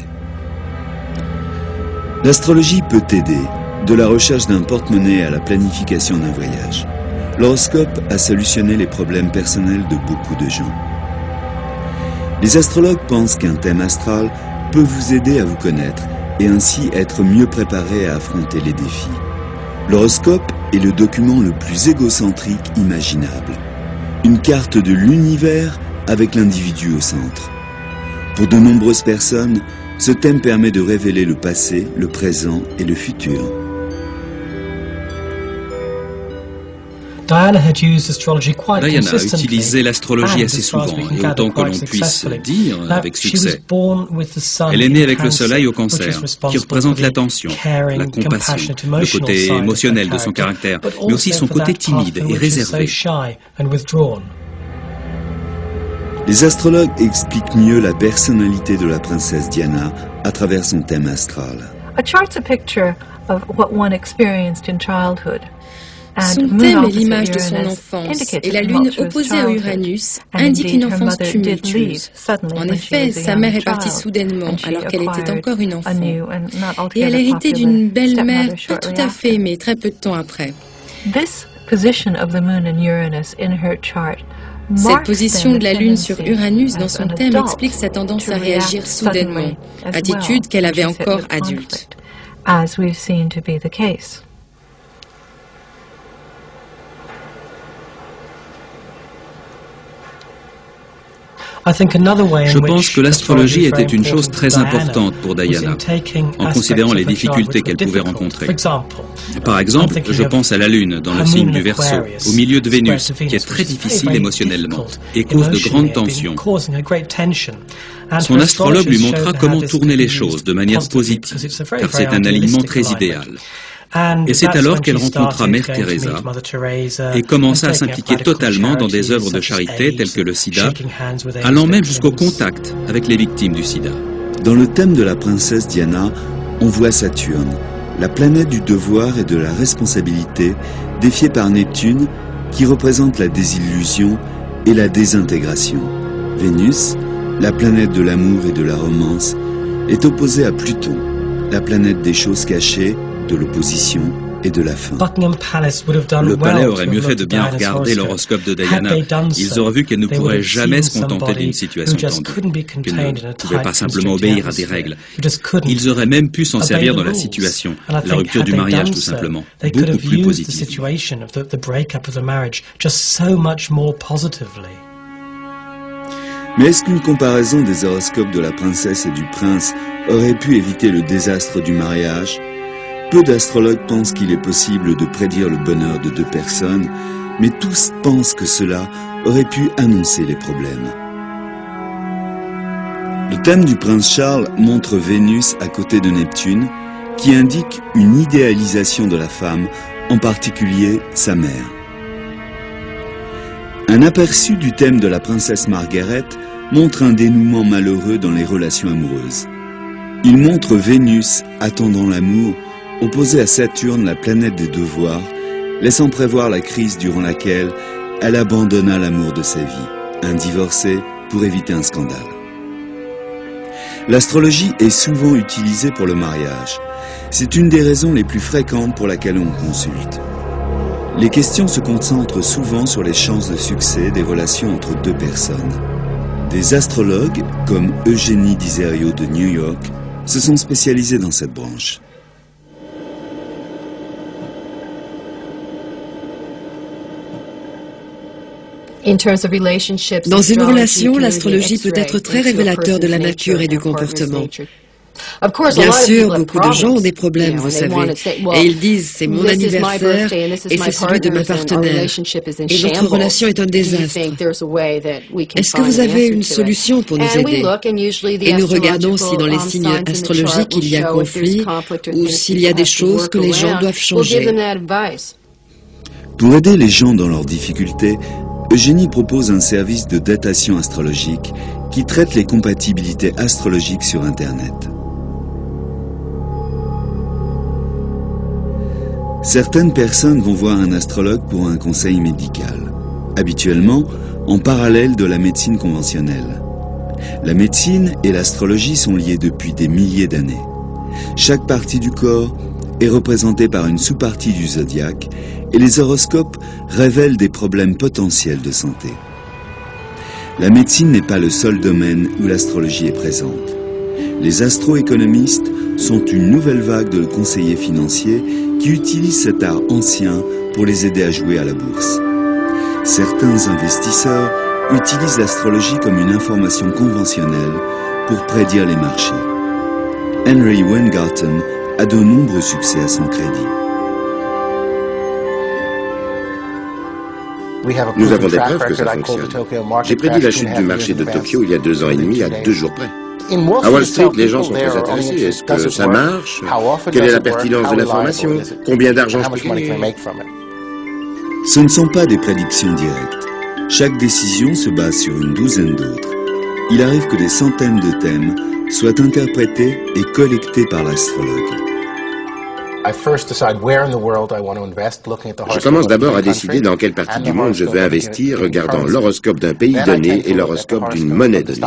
A: L'astrologie peut aider, de la recherche d'un porte-monnaie à la planification d'un voyage. L'horoscope a solutionné les problèmes personnels de beaucoup de gens. Les astrologues pensent qu'un thème astral peut vous aider à vous connaître et ainsi être mieux préparé à affronter les défis. L'horoscope est le document le plus égocentrique imaginable. Une carte de l'univers avec l'individu au centre. Pour de nombreuses personnes, ce thème permet de révéler le passé, le présent et le futur.
B: Diana a utilisé l'astrologie assez souvent, et autant que l'on puisse dire avec succès. Elle est née avec le soleil au cancer, qui représente l'attention, la compassion, le côté émotionnel de son caractère, mais aussi son côté timide et réservé.
A: Les astrologues expliquent mieux la personnalité de la princesse Diana à travers son thème astral.
D: Son thème est l'image de son enfance, et la lune opposée à Uranus indique une enfance tumultueuse. En effet, sa mère est partie soudainement, alors qu'elle était encore une enfant. Et elle héritait d'une belle-mère pas tout à fait aimée très peu de temps après. Cette position de la Lune sur Uranus dans son thème explique sa tendance à réagir soudainement, attitude qu'elle avait encore adulte.
B: Je pense que l'astrologie était une chose très importante pour Diana, en considérant les difficultés qu'elle pouvait rencontrer. Par exemple, je pense à la Lune dans le signe du Verseau, au milieu de Vénus, qui est très difficile émotionnellement et cause de grandes tensions. Son astrologue lui montra comment tourner les choses de manière positive, car c'est un alignement très idéal. Et c'est alors qu'elle rencontra Mère Teresa et commença à s'impliquer totalement dans des œuvres de charité telles que le sida, allant même jusqu'au contact avec les victimes du sida.
A: Dans le thème de la princesse Diana, on voit Saturne, la planète du devoir et de la responsabilité, défiée par Neptune, qui représente la désillusion et la désintégration. Vénus, la planète de l'amour et de la romance, est opposée à Pluton, la planète des choses cachées, de l'opposition et de la fin.
B: Le palais aurait mieux fait de bien regarder l'horoscope de Diana. Ils auraient vu qu'elle ne pourrait jamais se contenter d'une situation tendue, qu'elle ne pouvait pas simplement obéir à des règles. Ils auraient même pu s'en servir dans la situation, la rupture du mariage tout simplement, beaucoup plus positivement.
A: Mais est-ce qu'une comparaison des horoscopes de la princesse et du prince aurait pu éviter le désastre du mariage ? Peu d'astrologues pensent qu'il est possible de prédire le bonheur de deux personnes, mais tous pensent que cela aurait pu annoncer les problèmes. Le thème du prince Charles montre Vénus à côté de Neptune, qui indique une idéalisation de la femme, en particulier sa mère. Un aperçu du thème de la princesse Margaret montre un dénouement malheureux dans les relations amoureuses. Il montre Vénus attendant l'amour, opposée à Saturne, la planète des devoirs, laissant prévoir la crise durant laquelle elle abandonna l'amour de sa vie, un divorcé pour éviter un scandale. L'astrologie est souvent utilisée pour le mariage. C'est une des raisons les plus fréquentes pour laquelle on consulte. Les questions se concentrent souvent sur les chances de succès des relations entre deux personnes. Des astrologues, comme Eugénie Dizerio de New York, se sont spécialisés dans cette branche.
D: Dans une relation, l'astrologie peut être très révélateur de la nature et du comportement. Bien sûr, beaucoup de gens ont des problèmes, vous savez, et ils disent « c'est mon anniversaire et c'est celui de ma partenaire, et notre relation est un désastre. Est-ce que vous avez une solution pour nous aider ?» Et nous regardons si dans les signes astrologiques il y a conflit ou s'il y a des choses que les gens doivent changer.
A: Pour aider les gens dans leurs difficultés, Eugénie propose un service de datation astrologique qui traite les compatibilités astrologiques sur Internet. Certaines personnes vont voir un astrologue pour un conseil médical, habituellement en parallèle de la médecine conventionnelle. La médecine et l'astrologie sont liées depuis des milliers d'années. Chaque partie du corps est représentée par une sous-partie du zodiaque et les horoscopes révèlent des problèmes potentiels de santé. La médecine n'est pas le seul domaine où l'astrologie est présente. Les astroéconomistes sont une nouvelle vague de conseillers financiers qui utilisent cet art ancien pour les aider à jouer à la bourse. Certains investisseurs utilisent l'astrologie comme une information conventionnelle pour prédire les marchés. Henry Weingarten a de nombreux succès à son crédit.
C: Nous avons des preuves que ça fonctionne. J'ai prédit la chute du marché de Tokyo il y a 2 ans et demi, à 2 jours près. À Wall Street, les gens sont très intéressés. Est-ce que ça marche? Quelle est la pertinence de l'information? Combien d'argent je peux gagner?
A: Ce ne sont pas des prédictions directes. Chaque décision se base sur une douzaine d'autres. Il arrive que des centaines de thèmes soient interprétés et collectés par l'astrologue.
C: Je commence d'abord à décider dans quelle partie du monde je veux investir, regardant l'horoscope d'un pays donné et l'horoscope d'une monnaie donnée.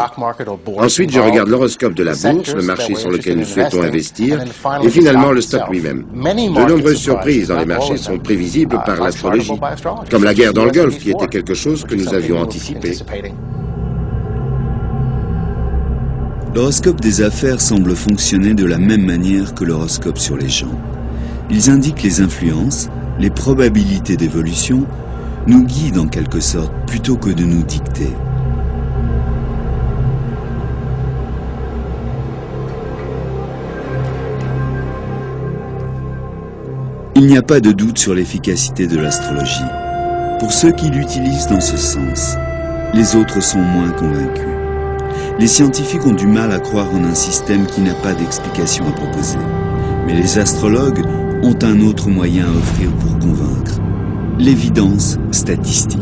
C: Ensuite, je regarde l'horoscope de la bourse, le marché sur lequel nous souhaitons investir, et finalement le stock lui-même. De nombreuses surprises dans les marchés sont prévisibles par l'astrologie, comme la guerre dans le Golfe, qui était quelque chose que nous avions anticipé.
A: L'horoscope des affaires semble fonctionner de la même manière que l'horoscope sur les gens. Ils indiquent les influences, les probabilités d'évolution, nous guident en quelque sorte plutôt que de nous dicter. Il n'y a pas de doute sur l'efficacité de l'astrologie. Pour ceux qui l'utilisent dans ce sens, les autres sont moins convaincus. Les scientifiques ont du mal à croire en un système qui n'a pas d'explication à proposer. Mais les astrologues ont un autre moyen à offrir pour convaincre. L'évidence statistique.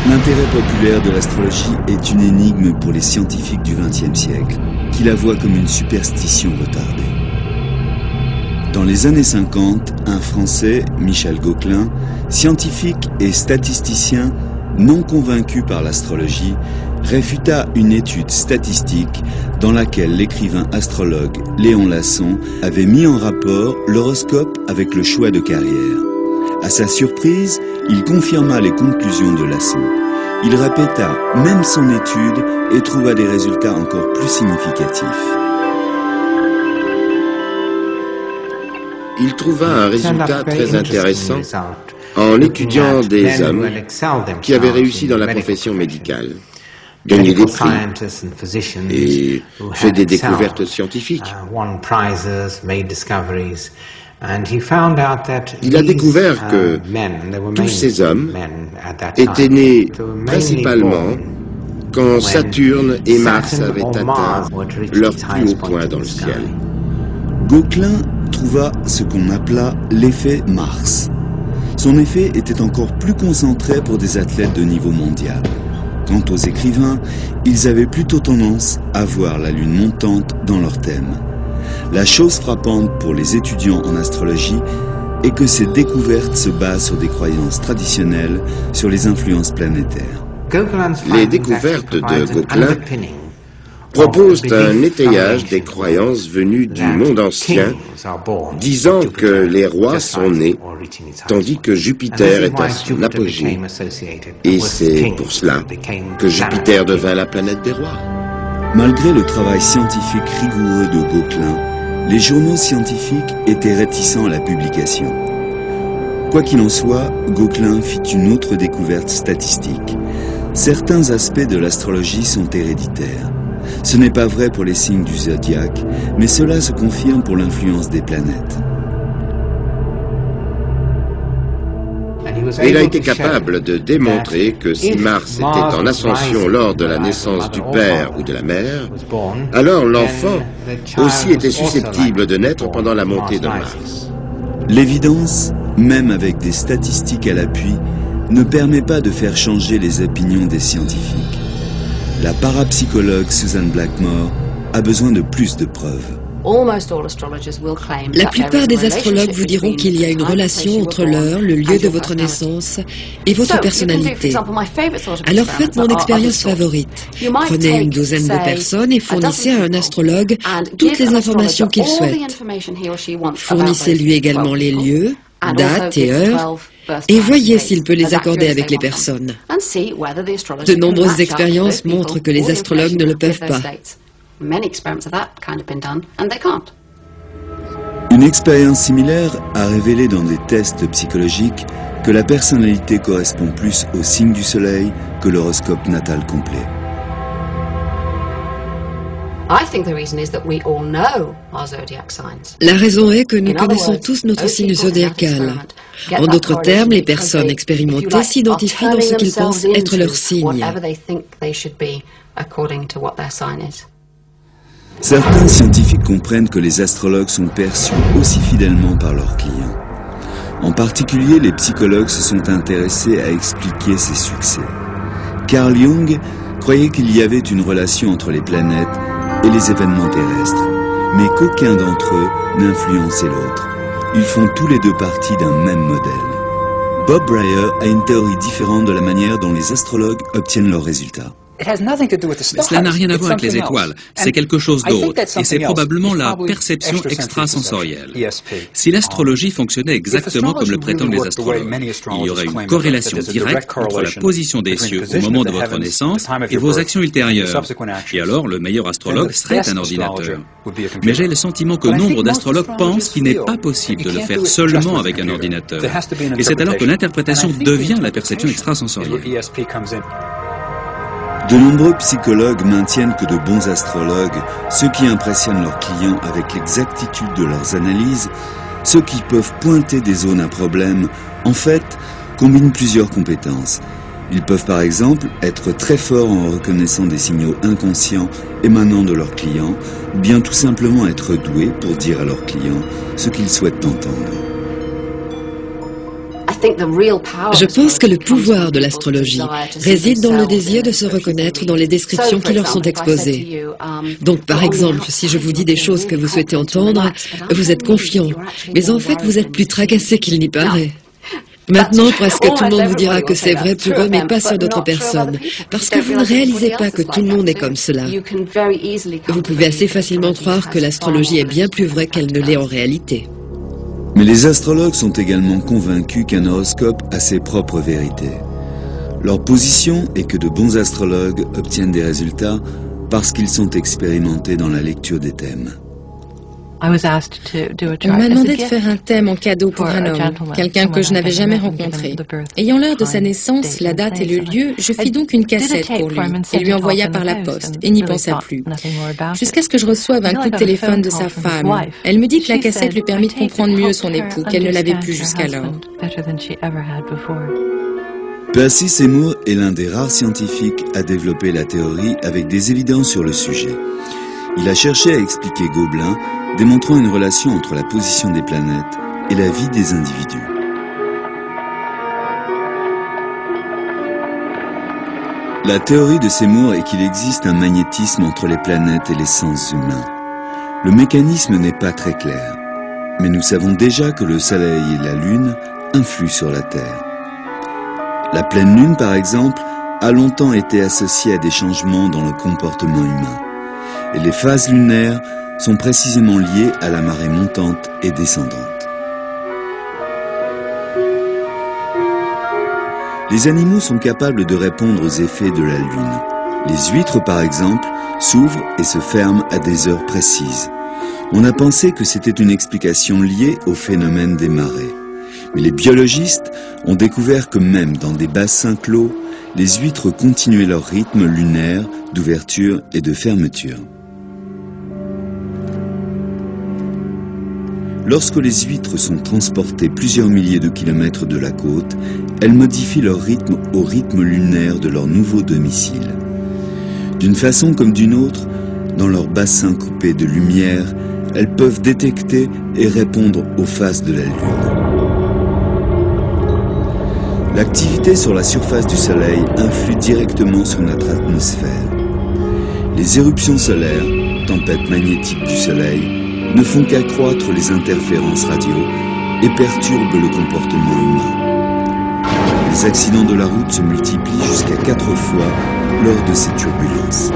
A: L'intérêt populaire de l'astrologie est une énigme pour les scientifiques du XXe siècle, qui la voient comme une superstition retardée. Dans les années 50, un Français, Michel Gauquelin, scientifique et statisticien non convaincu par l'astrologie, réfuta une étude statistique dans laquelle l'écrivain astrologue Léon Lasson avait mis en rapport l'horoscope avec le choix de carrière. À sa surprise, il confirma les conclusions de Lasson. Il répéta même son étude et trouva des résultats encore plus significatifs.
C: Il trouva un résultat très intéressant en étudiant des hommes qui avaient réussi dans la profession médicale, gagné des prix et fait des découvertes scientifiques. Il a découvert que tous ces hommes étaient nés principalement quand Saturne et Mars avaient atteint leur plus haut point dans le ciel.
A: Gauquelin trouva ce qu'on appela l'effet Mars. Son effet était encore plus concentré pour des athlètes de niveau mondial. Quant aux écrivains, ils avaient plutôt tendance à voir la lune montante dans leur thème. La chose frappante pour les étudiants en astrologie est que ces découvertes se basent sur des croyances traditionnelles sur les influences planétaires.
C: Les découvertes de Gauquelin proposent un étayage des croyances venues du monde ancien, disant que les rois sont nés, tandis que Jupiter est à son apogée. Et c'est pour cela que Jupiter devint la planète des rois.
A: Malgré le travail scientifique rigoureux de Gauquelin, les journaux scientifiques étaient réticents à la publication. Quoi qu'il en soit, Gauquelin fit une autre découverte statistique. Certains aspects de l'astrologie sont héréditaires. Ce n'est pas vrai pour les signes du zodiaque, mais cela se confirme pour l'influence des planètes.
C: Il a été capable de démontrer que si Mars était en ascension lors de la naissance du père ou de la mère, alors l'enfant aussi était susceptible de naître pendant la montée de Mars.
A: L'évidence, même avec des statistiques à l'appui, ne permet pas de faire changer les opinions des scientifiques. La parapsychologue Susan Blackmore a besoin de plus de preuves.
D: La plupart des astrologues vous diront qu'il y a une relation entre l'heure, le lieu de votre naissance et votre personnalité. Alors faites mon expérience favorite. Prenez une douzaine de personnes et fournissez à un astrologue toutes les informations qu'il souhaite. Fournissez-lui également les lieux, dates et heures, et voyez s'il peut les accorder avec les personnes. De nombreuses expériences montrent que les astrologues ne le peuvent pas.
A: Une expérience similaire a révélé dans des tests psychologiques que la personnalité correspond plus au signe du soleil que l'horoscope natal complet.
D: La raison est que nous connaissons tous notre signe zodiacal. En d'autres termes, les personnes expérimentées s'identifient dans ce qu'ils pensent être leur signe.
A: Certains scientifiques comprennent que les astrologues sont perçus aussi fidèlement par leurs clients. En particulier, les psychologues se sont intéressés à expliquer ces succès. Carl Jung croyait qu'il y avait une relation entre les planètes et les événements terrestres, mais qu'aucun d'entre eux n'influençait l'autre. Ils font tous les deux partie d'un même modèle. Bob Breyer a une théorie différente de la manière dont les astrologues obtiennent leurs résultats.
B: Cela n'a rien à voir avec les étoiles, c'est quelque chose d'autre, et c'est probablement la perception extrasensorielle. Si l'astrologie fonctionnait exactement comme le prétendent les astrologues, il y aurait une corrélation directe entre la position des cieux au moment de votre naissance et vos actions ultérieures. Et alors, le meilleur astrologue serait un ordinateur. Mais j'ai le sentiment que nombre d'astrologues pensent qu'il n'est pas possible de le faire seulement avec un ordinateur. Et c'est alors que l'interprétation devient la perception extrasensorielle.
A: De nombreux psychologues maintiennent que de bons astrologues, ceux qui impressionnent leurs clients avec l'exactitude de leurs analyses, ceux qui peuvent pointer des zones à problème, en fait, combinent plusieurs compétences. Ils peuvent par exemple être très forts en reconnaissant des signaux inconscients émanant de leurs clients, ou bien tout simplement être doués pour dire à leurs clients ce qu'ils souhaitent entendre.
D: Je pense que le pouvoir de l'astrologie réside dans le désir de se reconnaître dans les descriptions qui leur sont exposées. Donc, par exemple, si je vous dis des choses que vous souhaitez entendre, vous êtes confiant, mais en fait, vous êtes plus tracassé qu'il n'y paraît. Maintenant, presque tout le monde vous dira que c'est vrai pour eux, mais pas sur d'autres personnes, parce que vous ne réalisez pas que tout le monde est comme cela. Vous pouvez assez facilement croire que l'astrologie est bien plus vraie qu'elle ne l'est en réalité.
A: Mais les astrologues sont également convaincus qu'un horoscope a ses propres vérités. Leur position est que de bons astrologues obtiennent des résultats parce qu'ils sont expérimentés dans la lecture des thèmes.
F: On m'a demandé de faire un thème en cadeau pour un homme, quelqu'un que je n'avais jamais rencontré. Ayant l'heure de sa naissance, la date et le lieu, je fis donc une cassette pour lui et lui envoya par la poste et n'y pensa plus. Jusqu'à ce que je reçoive un coup de téléphone de sa femme. Elle me dit que la cassette lui permit de comprendre mieux son époux, qu'elle ne l'avait pu jusqu'alors.
A: Percy Seymour est l'un des rares scientifiques à développer la théorie avec des évidences sur le sujet. Il a cherché à expliquer Gobelin, démontrant une relation entre la position des planètes et la vie des individus. La théorie de Seymour est qu'il existe un magnétisme entre les planètes et les sens humains. Le mécanisme n'est pas très clair. Mais nous savons déjà que le Soleil et la Lune influent sur la Terre. La pleine Lune, par exemple, a longtemps été associée à des changements dans le comportement humain. Et les phases lunaires sont précisément liées à la marée montante et descendante. Les animaux sont capables de répondre aux effets de la Lune. Les huîtres, par exemple, s'ouvrent et se ferment à des heures précises. On a pensé que c'était une explication liée au phénomène des marées. Mais les biologistes ont découvert que même dans des bassins clos, les huîtres continuaient leur rythme lunaire d'ouverture et de fermeture. Lorsque les huîtres sont transportées plusieurs milliers de kilomètres de la côte, elles modifient leur rythme au rythme lunaire de leur nouveau domicile. D'une façon comme d'une autre, dans leur bassin coupé de lumière, elles peuvent détecter et répondre aux phases de la Lune. L'activité sur la surface du Soleil influe directement sur notre atmosphère. Les éruptions solaires, tempêtes magnétiques du Soleil, ne font qu'accroître les interférences radio et perturbent le comportement humain. Les accidents de la route se multiplient jusqu'à 4 fois lors de ces turbulences.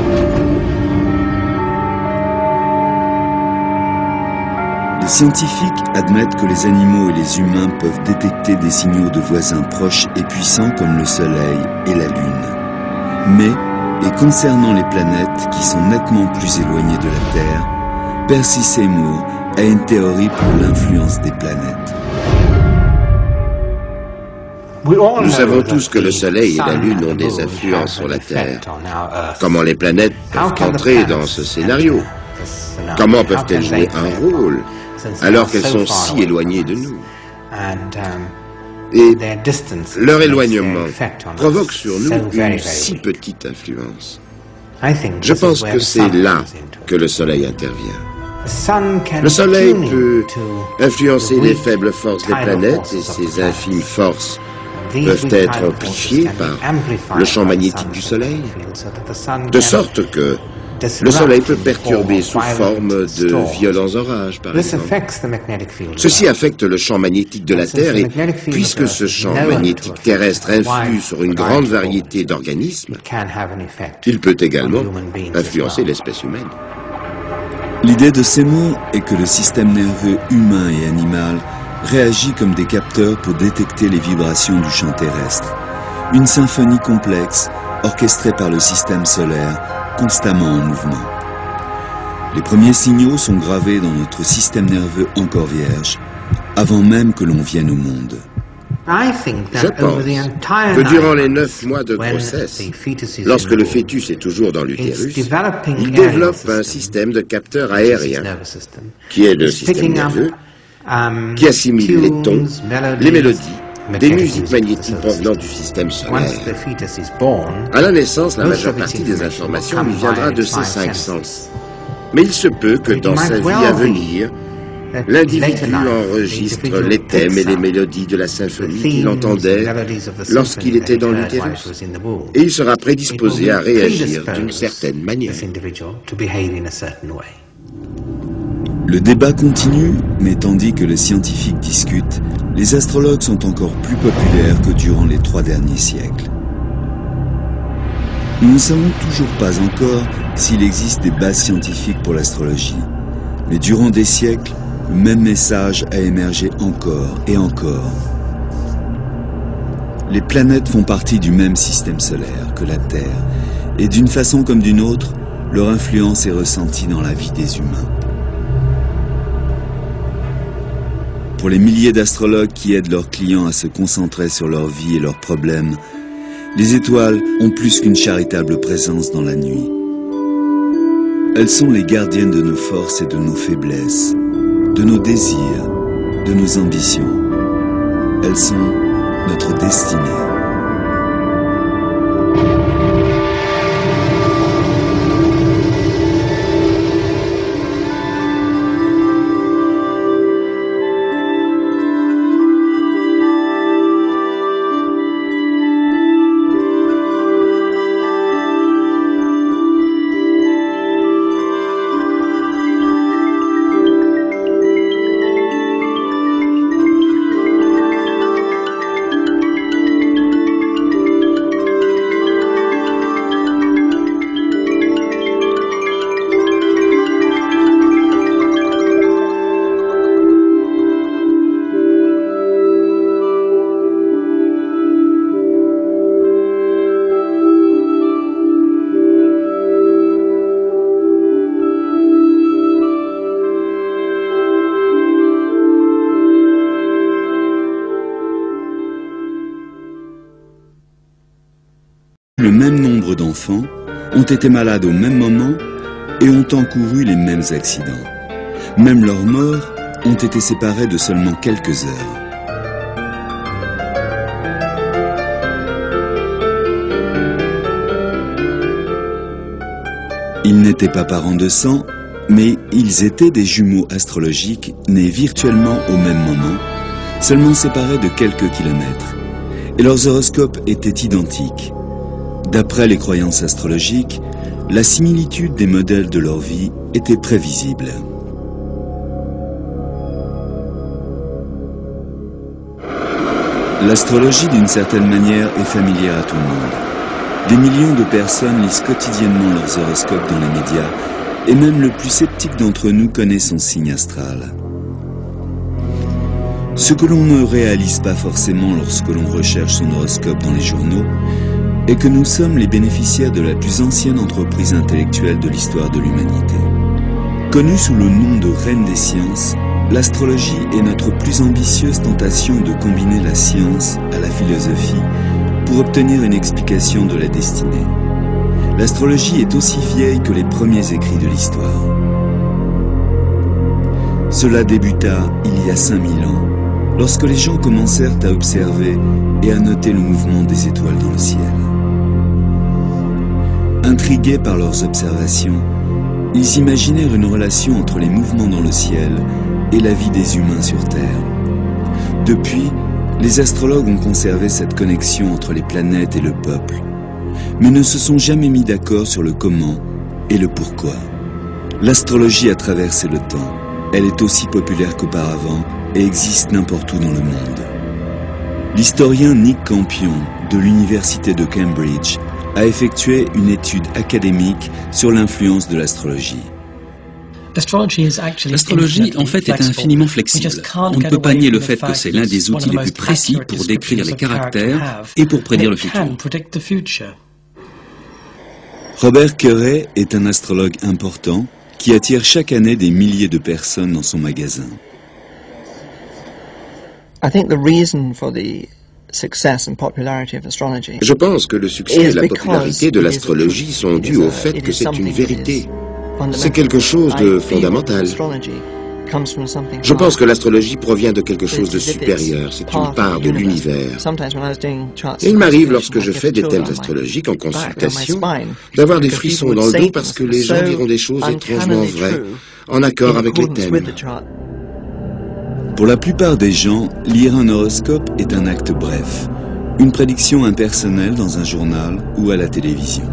A: Les scientifiques admettent que les animaux et les humains peuvent détecter des signaux de voisins proches et puissants comme le Soleil et la Lune. Mais, et concernant les planètes qui sont nettement plus éloignées de la Terre, Percy Seymour a une théorie pour l'influence des planètes.
C: Nous savons tous que le Soleil et la Lune ont des influences sur la Terre. Comment les planètes peuvent entrer dans ce scénario? Comment peuvent-elles jouer un rôle alors qu'elles sont si éloignées de nous? Et leur éloignement provoque sur nous une si petite influence. Je pense que c'est là que le Soleil intervient. Le Soleil peut influencer les faibles forces des planètes et ces infimes forces peuvent être amplifiées par le champ magnétique du Soleil, de sorte que le Soleil peut perturber sous forme de violents orages, par exemple. Ceci affecte le champ magnétique de la Terre et, puisque ce champ magnétique terrestre influe sur une grande variété d'organismes, il peut également influencer l'espèce humaine.
A: L'idée de Seymour est que le système nerveux humain et animal réagit comme des capteurs pour détecter les vibrations du champ terrestre. Une symphonie complexe, orchestrée par le système solaire, constamment en mouvement. Les premiers signaux sont gravés dans notre système nerveux encore vierge, avant même que l'on vienne au monde.
C: Je pense que durant les 9 mois de grossesse, lorsque le fœtus est toujours dans l'utérus, il développe un système de capteurs aériens, qui est le système nerveux, qui assimile les tons, les mélodies, des musiques magnétiques provenant du système solaire. À la naissance, la majeure partie des informations lui viendra de ses 5 sens. Mais il se peut que dans sa vie à venir, l'individu enregistre les thèmes et les mélodies de la symphonie qu'il entendait lorsqu'il était dans l'utérus. Et il sera prédisposé à réagir d'une certaine manière.
A: Le débat continue, mais tandis que les scientifiques discutent, les astrologues sont encore plus populaires que durant les 3 derniers siècles. Nous ne savons toujours pas encore s'il existe des bases scientifiques pour l'astrologie, mais durant des siècles, le même message a émergé encore et encore. Les planètes font partie du même système solaire que la Terre, et d'une façon comme d'une autre, leur influence est ressentie dans la vie des humains. Pour les milliers d'astrologues qui aident leurs clients à se concentrer sur leur vie et leurs problèmes, les étoiles ont plus qu'une charitable présence dans la nuit. Elles sont les gardiennes de nos forces et de nos faiblesses, de nos désirs, de nos ambitions. Elles sont notre destinée. Le même nombre d'enfants ont été malades au même moment et ont encouru les mêmes accidents. Même leurs morts ont été séparés de seulement quelques heures. Ils n'étaient pas parents de sang, mais ils étaient des jumeaux astrologiques nés virtuellement au même moment, seulement séparés de quelques kilomètres. Et leurs horoscopes étaient identiques. D'après les croyances astrologiques, la similitude des modèles de leur vie était prévisible. L'astrologie, d'une certaine manière, est familière à tout le monde. Des millions de personnes lisent quotidiennement leurs horoscopes dans les médias, et même le plus sceptique d'entre nous connaît son signe astral. Ce que l'on ne réalise pas forcément lorsque l'on recherche son horoscope dans les journaux est que nous sommes les bénéficiaires de la plus ancienne entreprise intellectuelle de l'histoire de l'humanité. Connue sous le nom de reine des sciences, l'astrologie est notre plus ambitieuse tentation de combiner la science à la philosophie pour obtenir une explication de la destinée. L'astrologie est aussi vieille que les premiers écrits de l'histoire. Cela débuta il y a 5000 ans, lorsque les gens commencèrent à observer et à noter le mouvement des étoiles dans le ciel. Intrigués par leurs observations, ils imaginèrent une relation entre les mouvements dans le ciel et la vie des humains sur Terre. Depuis, les astrologues ont conservé cette connexion entre les planètes et le peuple, mais ne se sont jamais mis d'accord sur le comment et le pourquoi. L'astrologie a traversé le temps. Elle est aussi populaire qu'auparavant et existe n'importe où dans le monde. L'historien Nick Campion de l'université de Cambridge a effectué une étude académique sur l'influence de l'astrologie.
B: L'astrologie, en fait, est infiniment flexible. On ne peut pas nier le fait que c'est l'un des outils les plus précis pour décrire les caractères et pour prédire le futur.
A: Robert Curray est un astrologue important qui attire chaque année des milliers de personnes dans son magasin.
C: Je pense que le succès et la popularité de l'astrologie sont dus au fait que c'est une vérité. C'est quelque chose de fondamental. Je pense que l'astrologie provient de quelque chose de supérieur, c'est une part de l'univers. Et il m'arrive, lorsque je fais des thèmes astrologiques en consultation, d'avoir des frissons dans le dos parce que les gens diront des choses étrangement vraies, en accord avec les thèmes.
A: Pour la plupart des gens, lire un horoscope est un acte bref, une prédiction impersonnelle dans un journal ou à la télévision.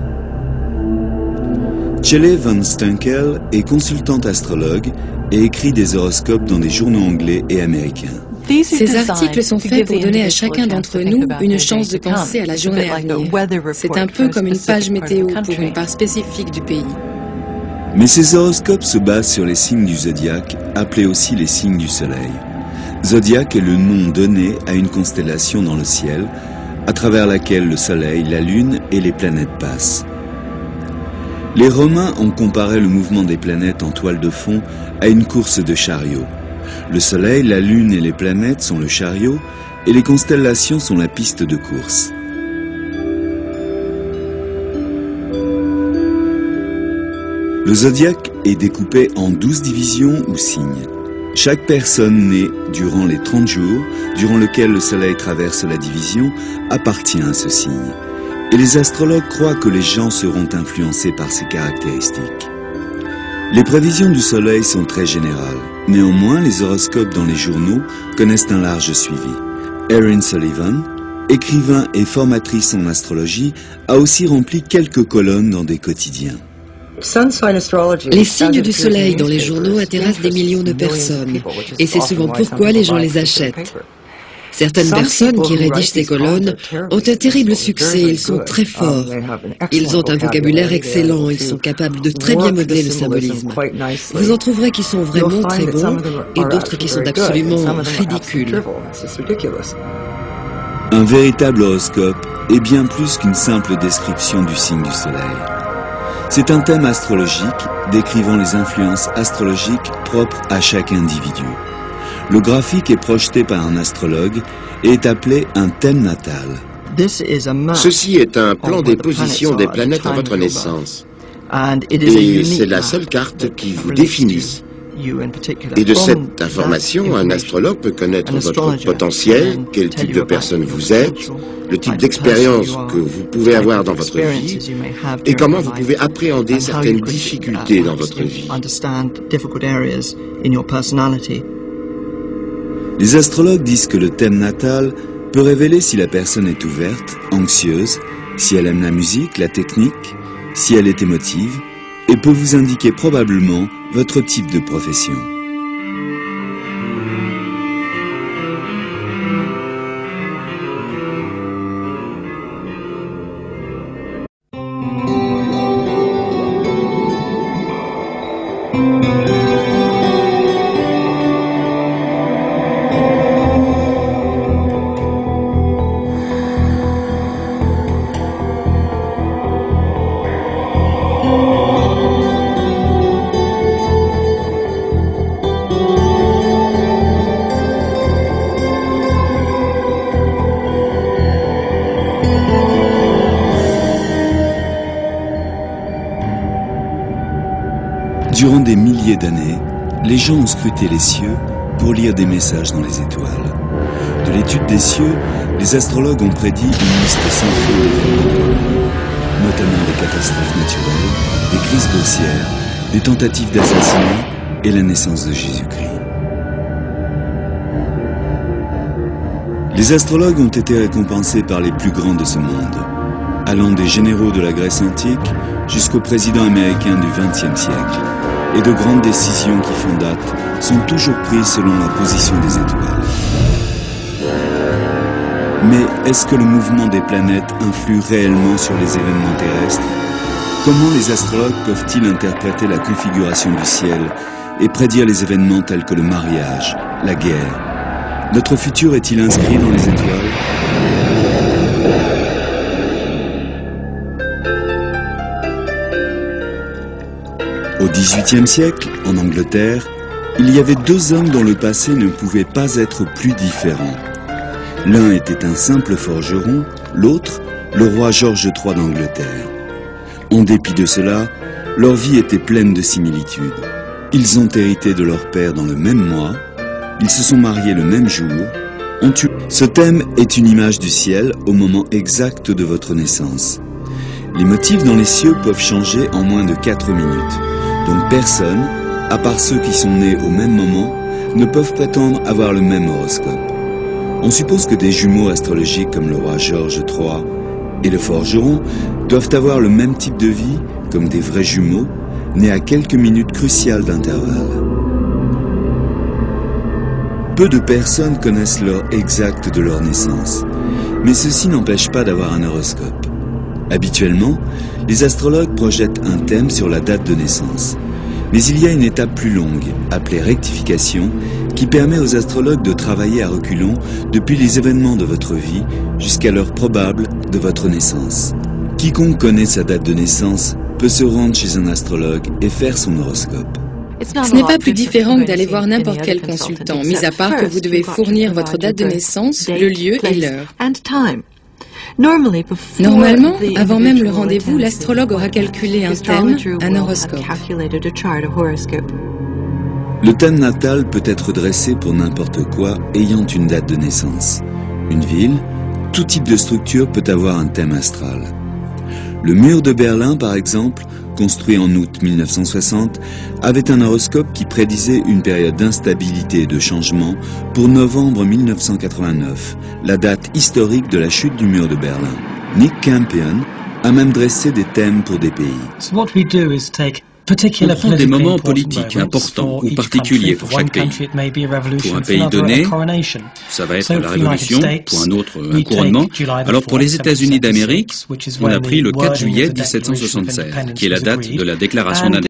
A: Shelley Van Stunkel est consultante astrologue et écrit des horoscopes dans des journaux anglais et américains.
F: Ces articles sont faits pour donner à chacun d'entre nous une chance de penser à la journée à venir. C'est un peu comme une page météo pour une part spécifique du pays.
A: Mais ces horoscopes se basent sur les signes du zodiaque, appelés aussi les signes du soleil. Zodiaque est le nom donné à une constellation dans le ciel, à travers laquelle le soleil, la lune et les planètes passent. Les Romains ont comparé le mouvement des planètes en toile de fond à une course de chariot. Le soleil, la lune et les planètes sont le chariot et les constellations sont la piste de course. Le zodiaque est découpé en 12 divisions ou signes. Chaque personne née durant les 30 jours, durant lesquels le soleil traverse la division, appartient à ce signe. Et les astrologues croient que les gens seront influencés par ces caractéristiques. Les prévisions du soleil sont très générales. Néanmoins, les horoscopes dans les journaux connaissent un large suivi. Erin Sullivan, écrivain et formatrice en astrologie, a aussi rempli quelques colonnes dans des quotidiens.
D: Les signes du soleil dans les journaux intéressent des millions de personnes, et c'est souvent pourquoi les gens les achètent. Certaines personnes qui rédigent ces colonnes ont un terrible succès, ils sont très forts. Ils ont un vocabulaire excellent, ils sont capables de très bien modeler le symbolisme. Vous en trouverez qui sont vraiment très bons et d'autres qui sont absolument ridicules.
A: Un véritable horoscope est bien plus qu'une simple description du signe du soleil. C'est un thème astrologique décrivant les influences astrologiques propres à chaque individu. Le graphique est projeté par un astrologue et est appelé un thème natal.
C: Ceci est un plan des positions des planètes à votre naissance. Et c'est la seule carte qui vous définit. Et de cette information, un astrologue peut connaître votre potentiel, quel type de personne vous êtes, le type d'expérience que vous pouvez avoir dans votre vie, et comment vous pouvez appréhender certaines difficultés dans votre vie.
A: Les astrologues disent que le thème natal peut révéler si la personne est ouverte, anxieuse, si elle aime la musique, la technique, si elle est émotive, et peut vous indiquer probablement votre type de profession. Durant des milliers d'années, les gens ont scruté les cieux pour lire des messages dans les étoiles. De l'étude des cieux, les astrologues ont prédit une liste sans fin d'événements, notamment des catastrophes naturelles, des crises boursières, des tentatives d'assassinat et la naissance de Jésus-Christ. Les astrologues ont été récompensés par les plus grands de ce monde, allant des généraux de la Grèce antique jusqu'au président américain du XXe siècle. Et de grandes décisions qui font date sont toujours prises selon la position des étoiles. Mais est-ce que le mouvement des planètes influe réellement sur les événements terrestres? Comment les astrologues peuvent-ils interpréter la configuration du ciel et prédire les événements tels que le mariage, la guerre? Notre futur est-il inscrit dans les étoiles? Au XVIIIe siècle, en Angleterre, il y avait deux hommes dont le passé ne pouvait pas être plus différent. L'un était un simple forgeron, l'autre, le roi George III d'Angleterre. En dépit de cela, leur vie était pleine de similitudes. Ils ont hérité de leur père dans le même mois, ils se sont mariés le même jour, ont eu... Ce thème est une image du ciel au moment exact de votre naissance. Les motifs dans les cieux peuvent changer en moins de 4 minutes. Donc personne, à part ceux qui sont nés au même moment, ne peuvent prétendre avoir le même horoscope. On suppose que des jumeaux astrologiques comme le roi George III et le forgeron doivent avoir le même type de vie comme des vrais jumeaux, nés à quelques minutes cruciales d'intervalle. Peu de personnes connaissent l'heure exacte de leur naissance, mais ceci n'empêche pas d'avoir un horoscope. Habituellement, les astrologues projettent un thème sur la date de naissance. Mais il y a une étape plus longue, appelée rectification, qui permet aux astrologues de travailler à reculons depuis les événements de votre vie jusqu'à l'heure probable de votre naissance. Quiconque connaît sa date de naissance peut se rendre chez un astrologue et faire son horoscope.
F: Ce n'est pas plus différent que d'aller voir n'importe quel consultant, mis à part que vous devez fournir votre date de naissance, le lieu et l'heure. Normalement, avant même le rendez-vous, l'astrologue aura calculé un thème, un horoscope.
A: Le thème natal peut être dressé pour n'importe quoi ayant une date de naissance. Une ville, tout type de structure peut avoir un thème astral. Le mur de Berlin, par exemple, construit en août 1960, avait un horoscope qui prédisait une période d'instabilité et de changement pour novembre 1989, la date historique de la chute du mur de Berlin. Nick Campion a même dressé des thèmes pour des pays.
B: On prend des moments politiques importants ou particuliers pour chaque pays. Pour un pays donné, ça va être la Révolution, pour un autre, un couronnement. Alors pour les États-Unis d'Amérique, on a pris le 4 juillet 1776, qui est la date de la Déclaration d'indépendance.